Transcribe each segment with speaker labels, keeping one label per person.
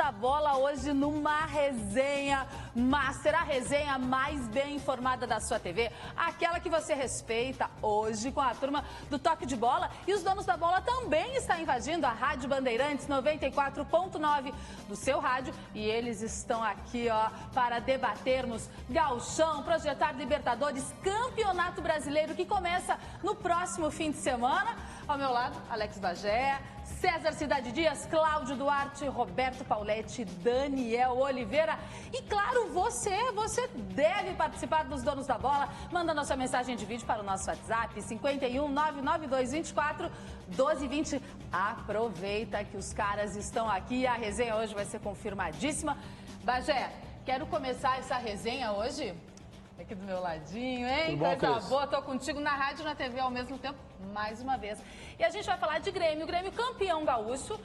Speaker 1: da Bola hoje numa resenha master, a resenha mais bem informada da sua TV, aquela que você respeita, hoje com a turma do Toque de Bola. E os donos da bola também estão invadindo a Rádio Bandeirantes 94.9 do seu rádio, e eles estão aqui, ó, para debatermos Gauchão, projetar Libertadores, Campeonato Brasileiro, que começa no próximo fim de semana. Ao meu lado, Alex Bagé, César Cidade Dias, Cláudio Duarte, Roberto Pauletti, Daniel Oliveira. E claro, você deve participar dos Donos da Bola. Manda nossa mensagem de vídeo para o nosso WhatsApp, 51 992 24 1220. Aproveita que os caras estão aqui, a resenha hoje vai ser confirmadíssima. Bagé, quero começar essa resenha hoje aqui do meu ladinho, hein? Coisa boa, tô contigo na rádio e na TV ao mesmo tempo, mais uma vez. E a gente vai falar de Grêmio. O Grêmio campeão gaúcho,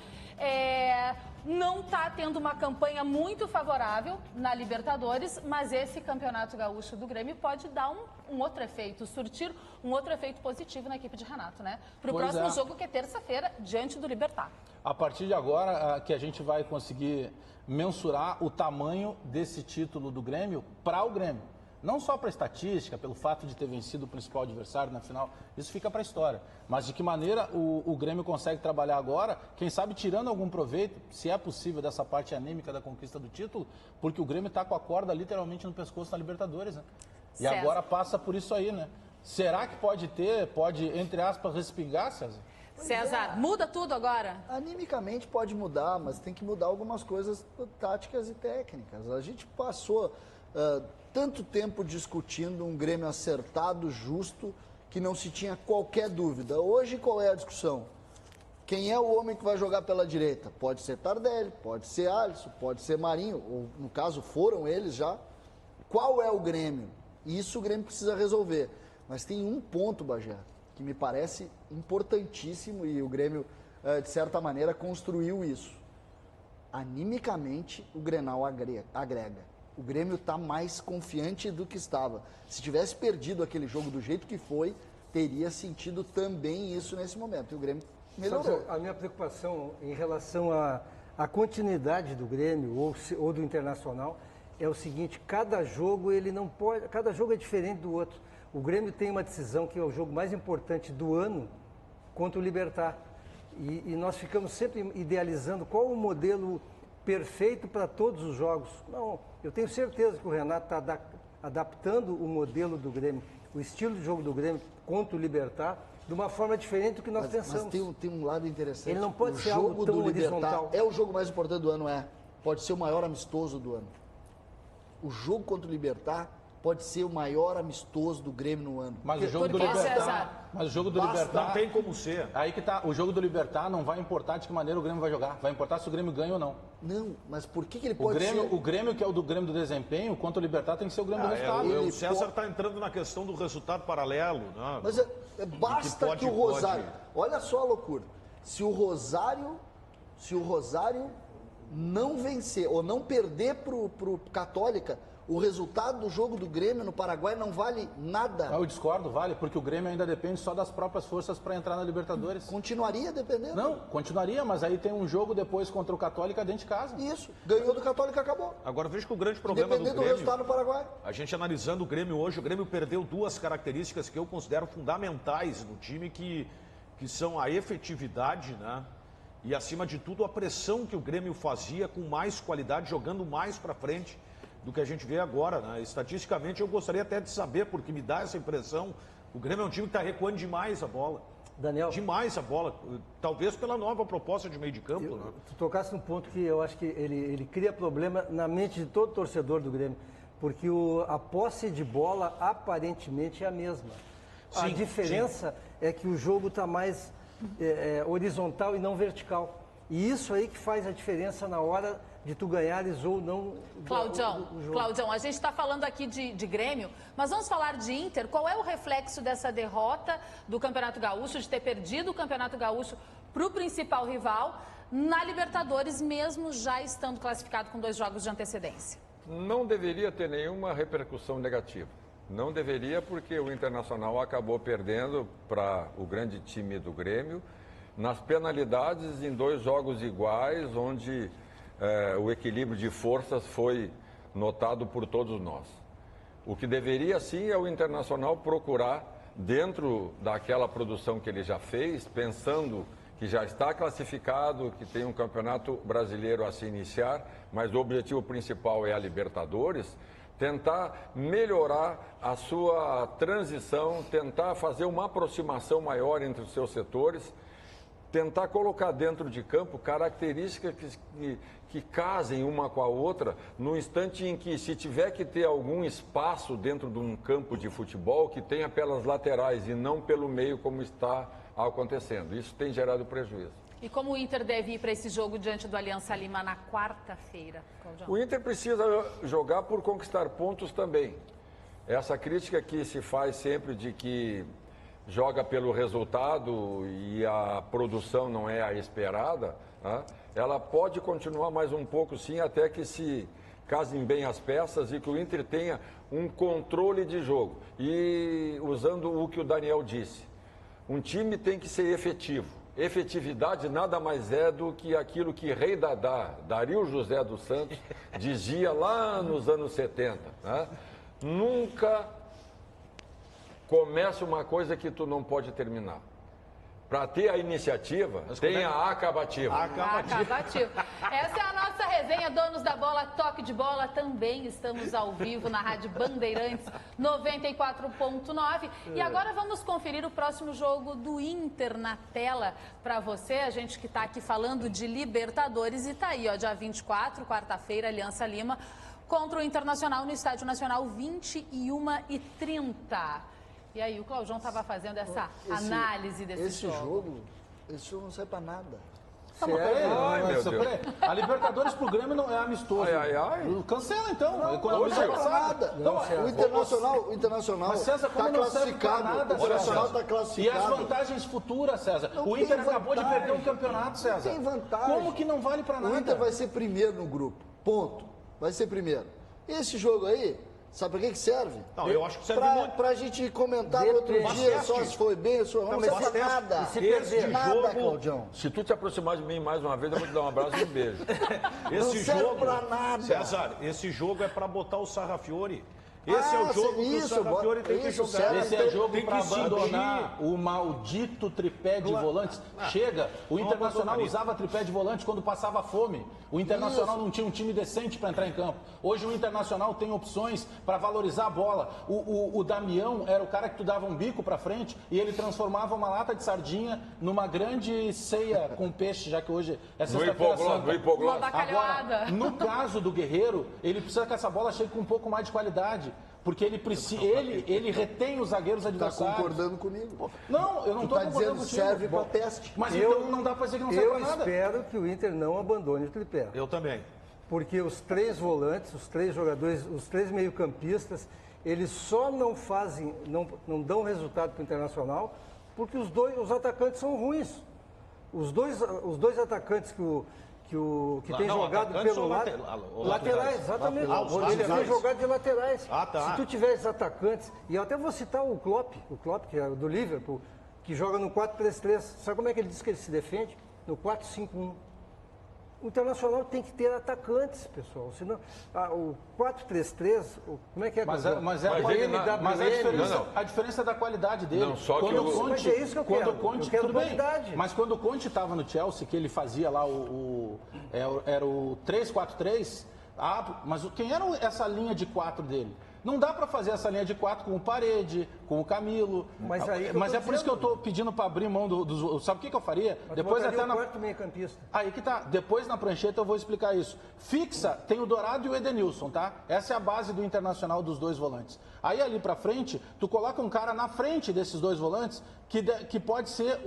Speaker 1: não tá tendo uma campanha muito favorável na Libertadores, mas esse campeonato gaúcho do Grêmio pode dar um outro efeito, surtir um outro efeito positivo na equipe de Renato, né? Pro próximo jogo, que é terça-feira, diante do Libertad.
Speaker 2: A partir de agora que a gente vai conseguir mensurar o tamanho desse título do Grêmio para o Grêmio. Não só para a estatística, pelo fato de ter vencido o principal adversário na final, isso fica para a história. Mas de que maneira o Grêmio consegue trabalhar agora, quem sabe tirando algum proveito, se é possível, dessa parte anêmica da conquista do título, porque o Grêmio está com a corda literalmente no pescoço na Libertadores, né? E
Speaker 1: César,
Speaker 2: agora passa por isso aí, né? Será que pode, entre aspas, respingar, César?
Speaker 1: César, muda tudo agora?
Speaker 3: Animicamente pode mudar, mas tem que mudar algumas coisas táticas e técnicas. A gente passou tanto tempo discutindo um Grêmio acertado, justo, que não se tinha qualquer dúvida. Hoje, qual é a discussão? Quem é o homem que vai jogar pela direita? Pode ser Tardelli, pode ser Alisson, pode ser Marinho, ou no caso foram eles já. Qual é o Grêmio? Isso o Grêmio precisa resolver. Mas tem um ponto, Bagé, que me parece importantíssimo, e o Grêmio, de certa maneira, construiu isso. Animicamente, o Grenal agrega. O Grêmio está mais confiante do que estava. Se tivesse perdido aquele jogo do jeito que foi, teria sentido também isso nesse momento. E o Grêmio melhorou.
Speaker 4: A minha preocupação em relação à continuidade do Grêmio ou do Internacional é o seguinte: cada jogo cada jogo é diferente do outro. O Grêmio tem uma decisão que é o jogo mais importante do ano contra o Libertad. E nós ficamos sempre idealizando qual o modelo perfeito para todos os jogos. Não, eu tenho certeza que o Renato está adaptando o modelo do Grêmio, o estilo de jogo do Grêmio contra o Libertad, de uma forma diferente do que nós pensamos.
Speaker 3: Mas tem um lado interessante.
Speaker 4: Ele não pode ser algo tão horizontal.
Speaker 3: É o jogo mais importante do ano, pode ser o maior amistoso do ano. O jogo contra o Libertad pode ser o maior amistoso do Grêmio no ano.
Speaker 2: Mas o jogo do Libertad
Speaker 5: não tem como ser.
Speaker 2: Aí que tá, o jogo do Libertad não vai importar de que maneira o Grêmio vai jogar, vai importar se o Grêmio ganha ou não.
Speaker 3: Não, mas por que ele pode ser?
Speaker 2: O Grêmio que é o do Grêmio do desempenho, contra o Libertad tem que ser o Grêmio do resultado.
Speaker 5: O César está entrando na questão do resultado paralelo, né?
Speaker 3: Mas basta que o Rosário... Olha só a loucura. Se o Rosário não vencer ou não perder pro Católica, o resultado do jogo do Grêmio no Paraguai não vale nada.
Speaker 2: Eu discordo, vale, porque o Grêmio ainda depende só das próprias forças para entrar na Libertadores.
Speaker 3: Continuaria dependendo?
Speaker 2: Não, continuaria, mas aí tem um jogo depois contra o Católica dentro de casa.
Speaker 3: Isso, ganhou do Católica, acabou.
Speaker 5: Agora veja que o grande problema do Grêmio...
Speaker 3: do resultado no Paraguai.
Speaker 5: A gente analisando o Grêmio hoje, o Grêmio perdeu duas características que eu considero fundamentais no time, que são a efetividade, né? E acima de tudo a pressão que o Grêmio fazia com mais qualidade, jogando mais para frente do que a gente vê agora, né? Estatisticamente eu gostaria até de saber, porque me dá essa impressão, o Grêmio é um time que está recuando demais a bola.
Speaker 4: Daniel,
Speaker 5: demais a bola, talvez pela nova proposta de meio de campo. Né?
Speaker 4: Tu tocasse num ponto que eu acho que ele cria problema na mente de todo torcedor do Grêmio, porque a posse de bola aparentemente é a mesma. A diferença é que o jogo está mais horizontal e não vertical. E isso aí que faz a diferença na hora de tu ganhares ou não.
Speaker 1: Claudião, a gente está falando aqui de Grêmio, mas vamos falar de Inter. Qual é o reflexo dessa derrota do Campeonato Gaúcho, de ter perdido o Campeonato Gaúcho para o principal rival na Libertadores, mesmo já estando classificado com 2 jogos de antecedência?
Speaker 6: Não deveria ter nenhuma repercussão negativa. Não deveria, porque o Internacional acabou perdendo para o grande time do Grêmio nas penalidades em 2 jogos iguais, onde o equilíbrio de forças foi notado por todos nós. O que deveria sim é o Internacional procurar, dentro daquela produção que ele já fez, pensando que já está classificado, que tem um campeonato brasileiro a se iniciar, mas o objetivo principal é a Libertadores, tentar melhorar a sua transição, tentar fazer uma aproximação maior entre os seus setores, tentar colocar dentro de campo características que casem uma com a outra, no instante em que, se tiver que ter algum espaço dentro de um campo de futebol, que tenha pelas laterais e não pelo meio, como está acontecendo. Isso tem gerado prejuízo.
Speaker 1: E como o Inter deve ir para esse jogo diante do Aliança Lima na quarta-feira, Claudião?
Speaker 6: O Inter precisa jogar por conquistar pontos também. Essa crítica que se faz sempre de que joga pelo resultado e a produção não é a esperada, né? Ela pode continuar mais um pouco sim, até que se casem bem as peças e que o Inter tenha um controle de jogo. E usando o que o Daniel disse, um time tem que ser efetivo. Efetividade nada mais é do que aquilo que Rei Dadá, Dario José dos Santos, dizia lá nos anos 70. Né? Nunca comece uma coisa que tu não pode terminar. Para ter a iniciativa, tenha a acabativa.
Speaker 1: Acabativo. Essa é a nossa resenha, donos da bola, toque de bola. Também estamos ao vivo na Rádio Bandeirantes 94.9. E agora vamos conferir o próximo jogo do Inter na tela para você. A gente que está aqui falando de Libertadores e está aí, ó, dia 24, quarta-feira, Aliança Lima, contra o Internacional no Estádio Nacional, 21h30. E aí, o Claudião estava fazendo essa análise desse jogo.
Speaker 3: Esse jogo não sai para nada.
Speaker 6: Ai, meu Deus.
Speaker 2: A Libertadores pro Grêmio não é amistoso. Cancela então.
Speaker 3: Não serve para nada. O Internacional
Speaker 2: mas César, como não serve pra nada,
Speaker 3: o Internacional está classificado.
Speaker 2: E as vantagens futuras, César? O Inter acabou de perder um campeonato, César.
Speaker 3: Tem vantagem.
Speaker 2: Como que não vale para nada?
Speaker 3: O Inter vai ser primeiro no grupo. Ponto. Vai ser primeiro. Esse jogo aí, sabe para que serve?
Speaker 5: Não, eu acho que serve muito.
Speaker 3: Para a gente comentar no outro dia, só se foi bem, só não serve nada.
Speaker 5: Se perder
Speaker 3: nada, Claudião.
Speaker 6: Se tu te aproximar de mim mais uma vez, eu vou te dar um abraço e um beijo.
Speaker 5: Esse
Speaker 3: serve
Speaker 5: jogo,
Speaker 3: pra nada.
Speaker 5: César, esse jogo é para botar o Sarrafiore. Esse é o jogo que o Sarrafiore tem que jogar.
Speaker 2: Esse é jogo
Speaker 5: tem
Speaker 2: para
Speaker 5: que
Speaker 2: abandonar o maldito tripé de volantes. Chega, o Internacional usava tripé de volante quando passava fome. O Internacional não tinha um time decente para entrar em campo. Hoje o Internacional tem opções para valorizar a bola. O Damião era o cara que tu dava um bico para frente e ele transformava uma lata de sardinha numa grande ceia com peixe, já que hoje é sexta-feira santa.
Speaker 1: Uma bacalhoada.
Speaker 2: Agora, no caso do Guerreiro, ele precisa que essa bola chegue com um pouco mais de qualidade. Porque ele retém os zagueiros adversários.
Speaker 3: Está concordando comigo?
Speaker 2: Não, eu não estou concordando
Speaker 3: dizendo
Speaker 2: contigo.
Speaker 3: Serve para teste.
Speaker 2: Mas então não dá para dizer que não serve para nada.
Speaker 4: Eu espero que o Inter não abandone o tripé.
Speaker 5: Eu também.
Speaker 4: Porque os três volantes, os três jogadores, os três meio-campistas, eles só não fazem, não dão resultado para o Internacional porque os atacantes são ruins. Os dois atacantes que tem jogado pelo lado. Laterais, exatamente. Ele tem jogado de laterais. Se tu tiveres atacantes, e eu até vou citar o Klopp, que é do Liverpool, que joga no 4-3-3. Sabe como é que ele diz que ele se defende? No 4-5-1. O Internacional tem que ter atacantes, pessoal. Senão, o 4-3-3, como é que é?
Speaker 2: Mas a diferença é da qualidade dele.
Speaker 6: Não, só
Speaker 2: quando
Speaker 6: que
Speaker 4: mas é isso que eu quero. Eu quero
Speaker 2: tudo bem.
Speaker 4: qualidade.
Speaker 2: Mas quando o Conte estava no Chelsea, que ele fazia lá era o 3-4-3, mas quem era essa linha de 4 dele? Não dá para fazer essa linha de 4 com o Parede, com o Camilo.
Speaker 4: Mas
Speaker 2: é por isso que eu estou pedindo para abrir mão dos. Sabe o que eu faria? Depois até na
Speaker 4: quarto meio-campista. Aí
Speaker 2: que tá. Depois na prancheta eu vou explicar isso. Fixa, tem o Dourado e o Edenilson, tá? Essa é a base do Internacional dos dois volantes. Aí ali para frente, tu coloca um cara na frente desses dois volantes que pode ser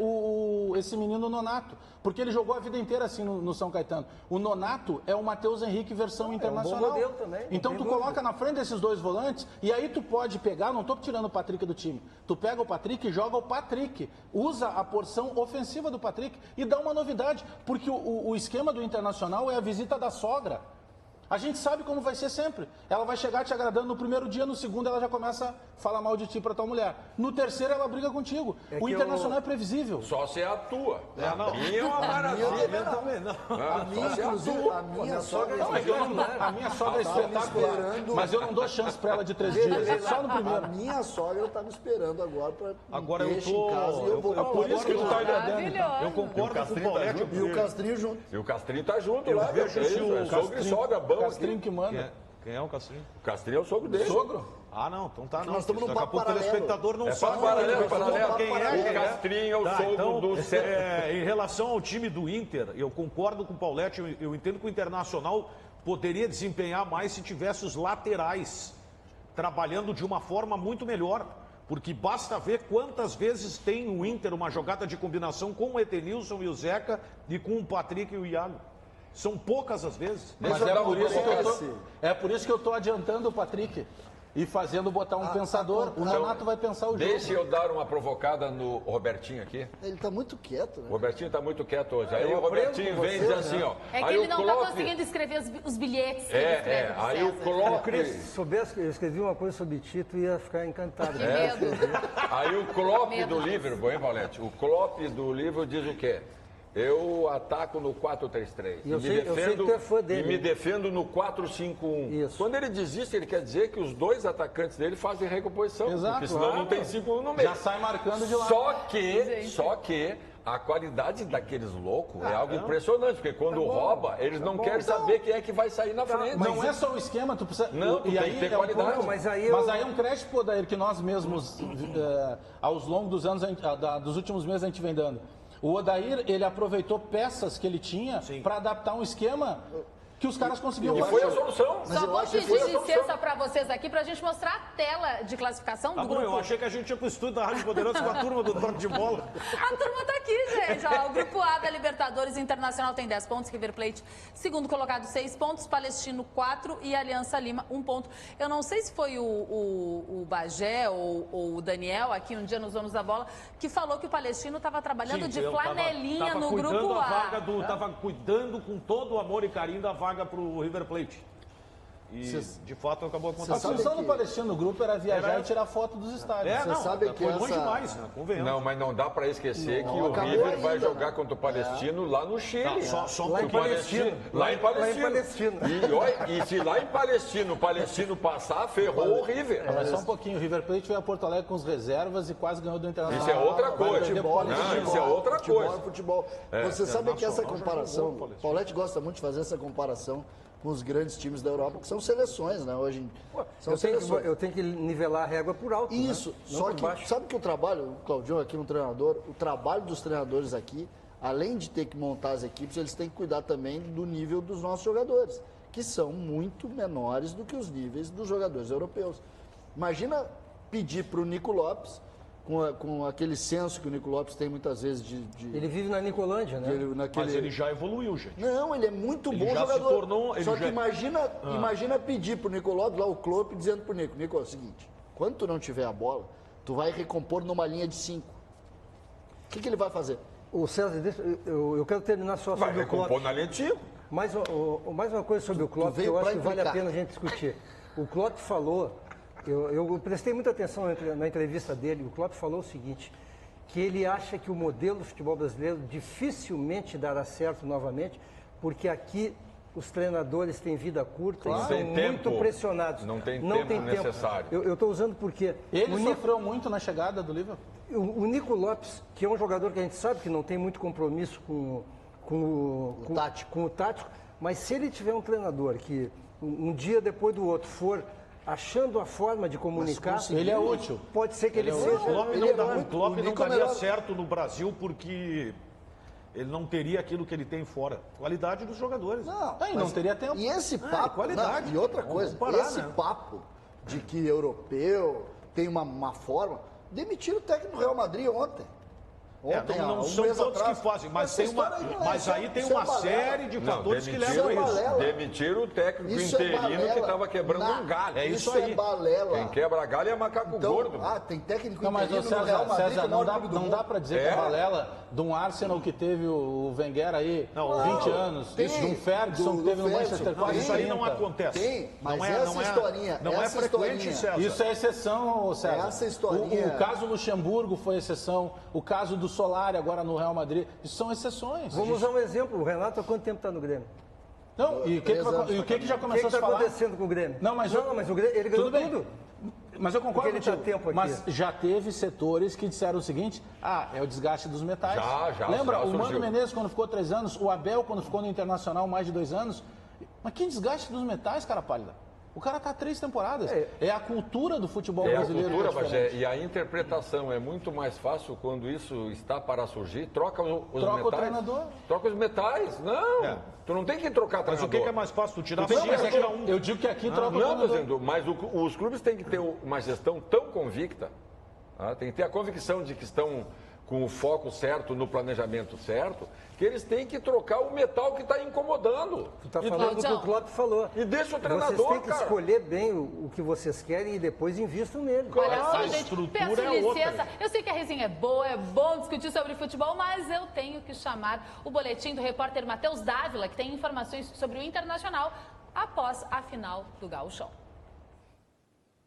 Speaker 2: esse menino Nonato. Porque ele jogou a vida inteira assim no São Caetano. O Nonato é o Matheus Henrique versão internacional.
Speaker 4: É um bom modelo também.
Speaker 2: Então tu coloca na frente desses dois volantes e aí tu pode pegar, não estou tirando o Patrick do time, tu pega o Patrick e joga o Patrick. Usa a porção ofensiva do Patrick e dá uma novidade. Porque o esquema do Internacional é a visita da sogra. A gente sabe como vai ser sempre. Ela vai chegar te agradando no primeiro dia, no segundo ela já começa a falar mal de ti pra tua mulher. No terceiro ela briga contigo. O Internacional é previsível.
Speaker 6: Só se é a tua.
Speaker 5: não.
Speaker 6: A minha é uma maravilha.
Speaker 3: A minha, inclusive, a minha sogra
Speaker 2: Não, é que eu não dou- a minha sogra é espetacular, mas eu não dou chance pra ela de 3 dias. É só no
Speaker 3: A
Speaker 2: primeiro.
Speaker 3: minha sogra tá me esperando agora para
Speaker 5: Agora eu
Speaker 3: deixar
Speaker 5: tô-
Speaker 3: em casa e eu vou
Speaker 5: eu-
Speaker 3: pra
Speaker 2: Por
Speaker 3: lá.
Speaker 2: isso que tu tá agradando.
Speaker 1: Maravilhoso.
Speaker 5: Eu concordo com o Paulete.
Speaker 3: E o Castrinho junto.
Speaker 6: E o Castrinho tá junto
Speaker 5: Eu
Speaker 6: lá,
Speaker 5: vejo
Speaker 6: meu,
Speaker 5: se o
Speaker 6: é sogro e sogra, bom
Speaker 2: Castrinho
Speaker 6: aqui.
Speaker 2: que manda.
Speaker 5: Quem é o Castrinho?
Speaker 6: O Castrinho é o sogro dele.
Speaker 2: Sogro?
Speaker 5: Ah, não, então tá não.
Speaker 3: Nós estamos num
Speaker 5: Daqui a
Speaker 3: papo
Speaker 5: pouco o
Speaker 3: paralelo.
Speaker 5: telespectador não
Speaker 6: É
Speaker 5: sabe
Speaker 6: paralelo.
Speaker 5: quem
Speaker 6: O
Speaker 5: é.
Speaker 6: Castrinho é o sogro
Speaker 5: Então,
Speaker 6: do
Speaker 5: em relação ao time do Inter, eu concordo com o Paulete, eu entendo que o Internacional poderia desempenhar mais se tivesse os laterais trabalhando de uma forma muito melhor. Porque basta ver quantas vezes tem o Inter uma jogada de combinação com o Edenilson e o Zeca e com o Patrick e o Iago. São poucas as vezes.
Speaker 2: Mas
Speaker 6: Deixa eu
Speaker 2: é
Speaker 6: dar
Speaker 2: por,
Speaker 6: uma
Speaker 2: isso que eu tô,
Speaker 3: provocação.
Speaker 2: é por isso que eu tô adiantando o Patrick e fazendo botar um pensador. O Renato vai pensar o jogo.
Speaker 6: Deixa eu dar uma provocada no Robertinho aqui.
Speaker 3: Ele tá muito quieto, né?
Speaker 6: O Robertinho tá muito quieto hoje. Aí
Speaker 4: Eu
Speaker 6: o Robertinho
Speaker 4: aprendo com
Speaker 6: vem
Speaker 4: você,
Speaker 6: dizer
Speaker 4: né?
Speaker 6: assim, ó.
Speaker 1: É que
Speaker 6: aí
Speaker 1: ele
Speaker 6: o
Speaker 1: não tá
Speaker 6: Klopp-
Speaker 1: conseguindo escrever os bilhetes que ele escreve pro
Speaker 6: aí o
Speaker 1: César.
Speaker 6: Klopp...
Speaker 4: Se soubesse que eu escrevi uma coisa sobre Tito, ia ficar encantado.
Speaker 1: Que medo.
Speaker 6: Aí o Klopp
Speaker 1: Medo
Speaker 6: do
Speaker 1: disso.
Speaker 6: livro, hein, Valete? O Klopp do livro diz o quê? Eu ataco no 4-3-3.
Speaker 4: E eu sei que tu é fã dele,
Speaker 6: E me
Speaker 4: hein?
Speaker 6: defendo no 4-5-1.
Speaker 4: Isso.
Speaker 6: Quando ele diz isso, ele quer dizer que os dois atacantes dele fazem recomposição.
Speaker 2: Exato,
Speaker 6: Porque senão
Speaker 2: claro.
Speaker 6: não tem 5-1 no meio.
Speaker 2: Já sai marcando de lá.
Speaker 6: Só que a qualidade daqueles loucos é algo impressionante, porque quando rouba, eles não querem saber quem é que vai sair na frente.
Speaker 2: Não é só o esquema, tu precisa.
Speaker 6: Não, tu
Speaker 2: e
Speaker 6: tem
Speaker 2: aí
Speaker 6: que ter
Speaker 2: é um
Speaker 6: qualidade.
Speaker 2: ponto.
Speaker 4: Mas aí
Speaker 2: é um crédito, Odair, que nós mesmos, aos longos dos anos, dos últimos meses, a gente vem dando. O Odair, ele aproveitou peças que ele tinha para adaptar um esquema que os caras conseguiam
Speaker 6: E
Speaker 2: fazer.
Speaker 6: foi a solução.
Speaker 3: Mas
Speaker 1: Só
Speaker 3: eu
Speaker 1: vou
Speaker 3: acho que
Speaker 1: pedir
Speaker 3: foi a
Speaker 1: licença para vocês aqui para a gente mostrar a tela de classificação do
Speaker 5: Tá bom,
Speaker 1: grupo.
Speaker 5: eu achei que a gente ia pro estúdio da Rádio Poderosa com a turma do toque de bola.
Speaker 1: A turma tá aqui, gente. Ó, o grupo A da Libertadores Internacional tem 10 pontos, River Plate, segundo colocado, 6 pontos, Palestino 4 e Aliança Lima 1 ponto. Eu não sei se foi o Bagé ou o Daniel, aqui um dia nos Donos da Bola, que falou que o Palestino estava trabalhando de
Speaker 5: eu
Speaker 1: flanelinha
Speaker 5: tava
Speaker 1: no
Speaker 5: cuidando
Speaker 1: grupo
Speaker 5: a
Speaker 1: A.
Speaker 5: vaga tava cuidando com todo o amor e carinho da vaga pro River Plate. E, de fato, acabou
Speaker 2: A
Speaker 5: acontecendo.
Speaker 3: sabe
Speaker 2: função
Speaker 3: que-
Speaker 2: do Palestino no grupo era viajar
Speaker 5: Era-
Speaker 2: e tirar foto dos estádios.
Speaker 5: É, não,
Speaker 3: sabe que
Speaker 5: foi longe
Speaker 3: essa-
Speaker 5: demais, né? Convenhamos.
Speaker 6: Não, mas não dá para esquecer que o
Speaker 3: acabou
Speaker 6: River vai
Speaker 3: ainda,
Speaker 6: jogar
Speaker 3: né?
Speaker 6: contra o Palestino lá no Chile.
Speaker 5: Só
Speaker 4: Lá
Speaker 5: um
Speaker 4: em
Speaker 5: pouquinho.
Speaker 4: Palestina.
Speaker 6: Lá em Palestina.
Speaker 4: Lá em Palestina.
Speaker 6: E se lá em Palestina o Palestino passar, ferrou o River.
Speaker 2: Mas só um pouquinho, o River Plate veio a Porto Alegre com os reservas e quase ganhou do Internacional.
Speaker 6: Isso é outra
Speaker 2: Vai
Speaker 6: coisa.
Speaker 2: perder
Speaker 3: Futebol,
Speaker 2: pro
Speaker 6: Não,
Speaker 2: Palestino.
Speaker 6: isso é outra
Speaker 3: futebol
Speaker 6: coisa.
Speaker 3: É futebol. Você sabe que essa
Speaker 5: Nacional já
Speaker 3: comparação,
Speaker 5: jogou, Palestino.
Speaker 3: Paulete gosta muito de fazer essa comparação com os grandes times da Europa, que são seleções, né? Hoje são seleções.
Speaker 4: Eu tenho que nivelar a régua por alto.
Speaker 3: Isso,
Speaker 4: né? Não
Speaker 3: só
Speaker 4: por
Speaker 3: que
Speaker 4: baixo.
Speaker 3: sabe que o trabalho, o Claudião aqui no treinador, o trabalho dos treinadores aqui, além de ter que montar as equipes, eles têm que cuidar também do nível dos nossos jogadores, que são muito menores do que os níveis dos jogadores europeus. Imagina pedir para o Nico Lopes, com aquele senso que o Nico Lopes tem muitas vezes
Speaker 4: Ele vive na Nicolândia, né?
Speaker 5: Mas ele já evoluiu, gente.
Speaker 3: Não, ele é muito
Speaker 5: Ele
Speaker 3: bom
Speaker 5: já se
Speaker 3: jogador.
Speaker 5: tornou- ele
Speaker 3: Só que
Speaker 5: já-
Speaker 3: imagina pedir pro Nico Lopes, lá o Klopp, dizendo pro Nico, Nico, é o seguinte, quando tu não tiver a bola, tu vai recompor numa linha de 5. O que ele vai fazer?
Speaker 4: O César, eu quero terminar só
Speaker 6: Vai
Speaker 4: sobre o Klopp.
Speaker 6: recompor na lentilha.
Speaker 4: Mais uma coisa sobre o Klopp que
Speaker 3: veio
Speaker 4: eu acho
Speaker 3: pra
Speaker 4: que vale a
Speaker 3: implicar.
Speaker 4: pena a gente discutir. O Klopp falou, eu prestei muita atenção na entrevista dele, o Klopp falou o seguinte, que ele acha que o modelo do futebol brasileiro dificilmente dará certo novamente, porque aqui os treinadores têm vida curta
Speaker 6: Não
Speaker 4: e são
Speaker 6: tem
Speaker 4: muito
Speaker 6: tempo.
Speaker 4: pressionados.
Speaker 6: Não tem tempo necessário.
Speaker 4: Eu estou usando porque
Speaker 2: Ele
Speaker 4: o Nico-
Speaker 2: sofreu muito na chegada do Liverpool.
Speaker 4: o Nico Lopes, que é um jogador que a gente sabe que não tem muito compromisso com o tático, mas se ele tiver um treinador que um dia depois do outro for achando a forma de comunicar,
Speaker 2: Ele é útil.
Speaker 4: pode ser que ele seja
Speaker 5: O Klopp
Speaker 3: ele
Speaker 5: não,
Speaker 3: é
Speaker 5: dá-
Speaker 3: muito-
Speaker 5: o Klopp
Speaker 3: o
Speaker 5: não
Speaker 3: Nico é
Speaker 5: daria
Speaker 3: melhor.
Speaker 5: certo no Brasil porque ele não teria aquilo que ele tem fora. Qualidade dos jogadores.
Speaker 3: Não,
Speaker 2: Aí não teria tempo.
Speaker 3: E esse papo,
Speaker 5: qualidade.
Speaker 3: não, e outra
Speaker 5: Vamos
Speaker 3: coisa,
Speaker 5: parar,
Speaker 3: esse
Speaker 5: né?
Speaker 3: papo de que europeu tem uma forma, demitiram o técnico do Real Madrid ontem. Ontem,
Speaker 5: não
Speaker 3: um
Speaker 5: são
Speaker 3: mês
Speaker 5: todos
Speaker 3: atrás.
Speaker 5: que fazem, mas,
Speaker 3: Essa história não é-
Speaker 5: mas aí tem
Speaker 3: isso é
Speaker 5: uma
Speaker 3: balela.
Speaker 5: série de fatores que levam a isso.
Speaker 6: Demitir o técnico
Speaker 3: Isso é
Speaker 6: interino
Speaker 3: balela.
Speaker 6: que estava quebrando um galho.
Speaker 5: É
Speaker 3: Isso
Speaker 5: aí.
Speaker 3: é balela.
Speaker 6: Quem quebra galho é macaco gordo.
Speaker 3: Tem técnico
Speaker 2: Não, mas
Speaker 3: interino
Speaker 2: ô,
Speaker 3: no Real Madrid,
Speaker 2: César,
Speaker 3: que é o
Speaker 2: não
Speaker 3: maior
Speaker 2: dá,
Speaker 3: clube do
Speaker 2: não dá
Speaker 3: mundo.
Speaker 2: pra dizer que é balela de um Arsenal que teve o Wenger aí, 20 anos, de um Ferguson que teve no Manchester quase
Speaker 5: Isso aí não
Speaker 2: 30.
Speaker 5: acontece.
Speaker 3: Tem, mas
Speaker 5: não
Speaker 3: essa historinha,
Speaker 5: Não é
Speaker 3: essa
Speaker 5: frequente,
Speaker 3: historinha.
Speaker 5: César.
Speaker 2: Isso é exceção, César.
Speaker 3: Essa historinha-
Speaker 2: O caso Luxemburgo foi exceção, o caso do Solari agora no Real Madrid, isso são exceções.
Speaker 4: Vamos usar um exemplo. O Renato há quanto tempo está no Grêmio?
Speaker 2: Não, e o que, que já
Speaker 4: O que
Speaker 2: começou a se
Speaker 4: está
Speaker 2: falar?
Speaker 4: acontecendo com o Grêmio?
Speaker 2: Não, mas
Speaker 4: mas o Grêmio, ele ganhou
Speaker 2: tudo bem.
Speaker 4: tudo.
Speaker 2: Mas eu concordo
Speaker 4: Porque ele tá
Speaker 2: contigo.
Speaker 4: tempo aqui.
Speaker 2: Mas já teve setores que disseram o seguinte: é o desgaste dos metais.
Speaker 6: Já
Speaker 2: Lembra?
Speaker 6: já
Speaker 2: O Mano
Speaker 6: surgiu.
Speaker 2: Menezes quando ficou 3 anos, o Abel quando ficou no Internacional mais de 2 anos. Mas que desgaste dos metais, cara pálida? O cara tá 3 temporadas. É a cultura do futebol
Speaker 6: É a
Speaker 2: brasileiro.
Speaker 6: cultura,
Speaker 2: que é
Speaker 6: Bagé,
Speaker 2: diferente.
Speaker 6: e a interpretação é muito mais fácil quando isso está para surgir. Troca os
Speaker 2: Troca
Speaker 6: metais.
Speaker 2: o treinador.
Speaker 6: Troca os metais. Não, tu não tem que trocar
Speaker 5: Mas
Speaker 6: treinador.
Speaker 5: o que é mais fácil? Tu tirar
Speaker 2: Não,
Speaker 5: 5
Speaker 2: mas
Speaker 5: ou
Speaker 2: é que
Speaker 5: tirar um?
Speaker 2: eu digo que aqui troca o
Speaker 6: Não, tô
Speaker 2: treinador.
Speaker 6: dizendo, mas os clubes têm que ter uma gestão tão convicta, tem que ter a convicção de que estão com o foco certo, no planejamento certo, que eles têm que trocar o metal que está incomodando.
Speaker 4: Tu está
Speaker 6: E
Speaker 4: falando o que o Klopp falou.
Speaker 6: E deixa o treinador,
Speaker 4: Vocês têm que
Speaker 6: cara.
Speaker 4: escolher bem o que vocês querem e depois investam nele.
Speaker 1: Olha só,
Speaker 5: a
Speaker 1: gente,
Speaker 5: estrutura
Speaker 1: peço
Speaker 5: é
Speaker 1: licença.
Speaker 5: outra.
Speaker 1: Eu sei que a resenha é boa, é bom discutir sobre futebol, mas eu tenho que chamar o boletim do repórter Matheus Dávila, que tem informações sobre o Internacional após a final do Gauchão.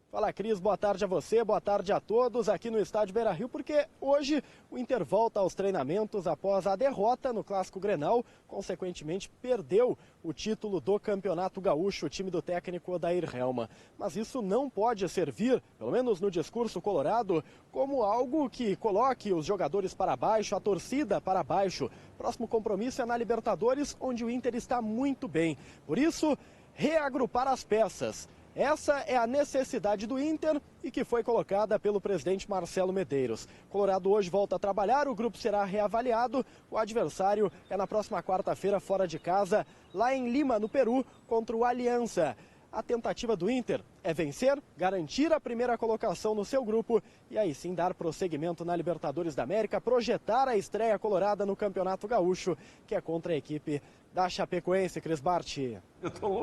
Speaker 7: Fala, Cris, boa tarde a você, boa tarde a todos aqui no estádio Beira-Rio, porque hoje o Inter volta aos treinamentos após a derrota no Clássico Grenal, consequentemente perdeu o título do Campeonato Gaúcho, o time do técnico Odair Helma. Mas isso não pode servir, pelo menos no discurso colorado, como algo que coloque os jogadores para baixo, a torcida para baixo. Próximo compromisso é na Libertadores, onde o Inter está muito bem. Por isso, reagrupar as peças. Essa é a necessidade do Inter e que foi colocada pelo presidente Marcelo Medeiros. Colorado hoje volta a trabalhar, o grupo será reavaliado. O adversário é na próxima quarta-feira, fora de casa, lá em Lima, no Peru, contra o Aliança. A tentativa do Inter é vencer, garantir a primeira colocação no seu grupo e aí sim dar prosseguimento na Libertadores da América, projetar a estreia colorada no Campeonato Gaúcho, que é contra a equipe da Chapecoense, Cris Bart.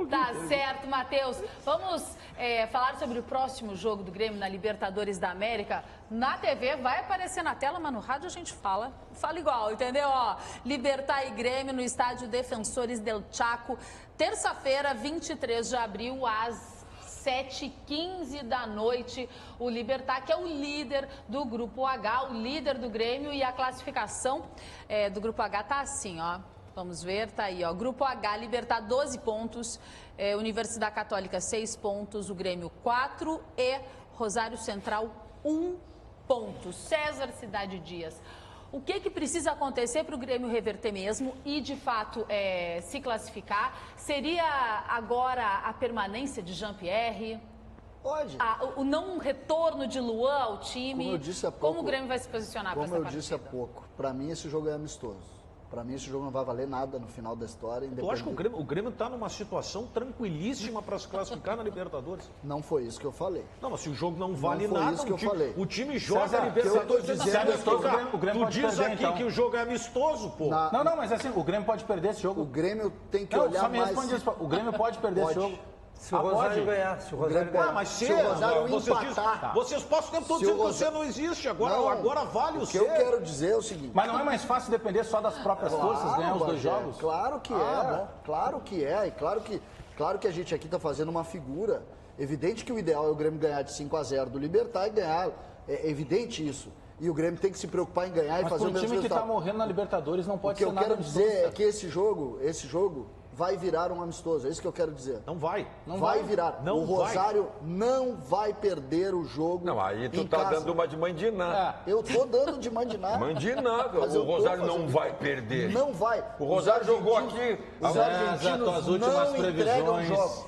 Speaker 1: Tá certo, Matheus. Vamos falar sobre o próximo jogo do Grêmio na Libertadores da América. Na TV vai aparecer na tela, mas no rádio a gente fala igual, entendeu? Ó, Libertad e Grêmio no estádio Defensores del Chaco, terça-feira, 23 de abril, às 7h15 da noite. O Libertad, que é o líder do Grupo H, o líder do Grêmio, e a classificação do Grupo H tá assim, ó. Vamos ver, tá aí, ó. Grupo H, Libertad 12 pontos, Universidade Católica 6 pontos, o Grêmio 4 e Rosário Central 1 ponto. César Cidade Dias. O que precisa acontecer para o Grêmio reverter mesmo e, de fato, se classificar? Seria agora a permanência de Jean-Pierre?
Speaker 3: Pode.
Speaker 1: O não retorno de Luan ao time?
Speaker 3: Como eu disse há pouco,
Speaker 1: como o Grêmio vai se posicionar para essa partida?
Speaker 3: Como eu disse há pouco, para mim esse jogo é amistoso. Para mim esse jogo não vai valer nada no final da história.
Speaker 5: Eu acho que o Grêmio está numa situação tranquilíssima para se classificar na Libertadores.
Speaker 3: Não foi isso que eu falei.
Speaker 5: Não, mas se o jogo não vale
Speaker 3: foi
Speaker 5: nada,
Speaker 3: isso que eu falei.
Speaker 5: o time joga
Speaker 2: César,
Speaker 5: a Libertadores.
Speaker 3: eu tô dizendo é que
Speaker 2: o Grêmio
Speaker 5: Tu
Speaker 2: pode
Speaker 5: diz
Speaker 2: perder,
Speaker 5: aqui
Speaker 2: então.
Speaker 5: que o jogo é amistoso, pô.
Speaker 2: Não, mas assim, o Grêmio pode perder esse jogo.
Speaker 3: O Grêmio tem que
Speaker 2: Não,
Speaker 3: olhar
Speaker 2: só me
Speaker 3: mais.
Speaker 2: responde isso. O Grêmio pode perder esse jogo.
Speaker 4: Se o Rosário ganhar, se o Rosário
Speaker 3: Grêmio-
Speaker 4: ganhar.
Speaker 5: Mas
Speaker 3: se o Rosário empatar.
Speaker 5: vocês passam o tempo todo
Speaker 3: Se o
Speaker 5: dizendo que
Speaker 3: Rosário-
Speaker 5: você não existe. Agora,
Speaker 3: Não,
Speaker 5: agora vale o
Speaker 3: O que eu
Speaker 5: ser.
Speaker 3: quero dizer é o seguinte.
Speaker 2: Mas não é mais fácil depender só das próprias forças, ganhar os dois
Speaker 3: Bagé,
Speaker 2: jogos?
Speaker 3: Claro que
Speaker 2: bom.
Speaker 3: claro que é. E claro que a gente aqui está fazendo uma figura. Evidente que o ideal é o Grêmio ganhar de 5-0 do Libertad e ganhar. É evidente isso. E o Grêmio tem que se preocupar em ganhar e
Speaker 2: Mas
Speaker 3: fazer
Speaker 2: para
Speaker 3: o
Speaker 2: um
Speaker 3: mesmo
Speaker 2: time que está
Speaker 3: resultado.
Speaker 2: morrendo na Libertadores não
Speaker 3: O
Speaker 2: pode
Speaker 3: que
Speaker 2: ser
Speaker 3: eu
Speaker 2: nada
Speaker 3: quero dizer
Speaker 2: amistoso,
Speaker 3: é que esse jogo vai virar um amistoso. É isso que eu quero dizer.
Speaker 5: Não vai.
Speaker 3: Vai virar.
Speaker 5: Não
Speaker 3: o Rosário não vai perder o jogo.
Speaker 6: Não, aí tu
Speaker 3: em
Speaker 6: tá
Speaker 3: casa.
Speaker 6: dando uma de mandiná.
Speaker 3: Eu tô dando de mandinar.
Speaker 6: Mandiná,
Speaker 3: Mas eu
Speaker 6: o
Speaker 3: tô
Speaker 6: Rosário não
Speaker 3: fazendo.
Speaker 6: vai perder.
Speaker 3: Não vai.
Speaker 6: O Rosário jogou aqui.
Speaker 3: Os
Speaker 2: César,
Speaker 3: argentinos
Speaker 2: tuas últimas
Speaker 3: não entregam
Speaker 2: previsões.
Speaker 3: jogos.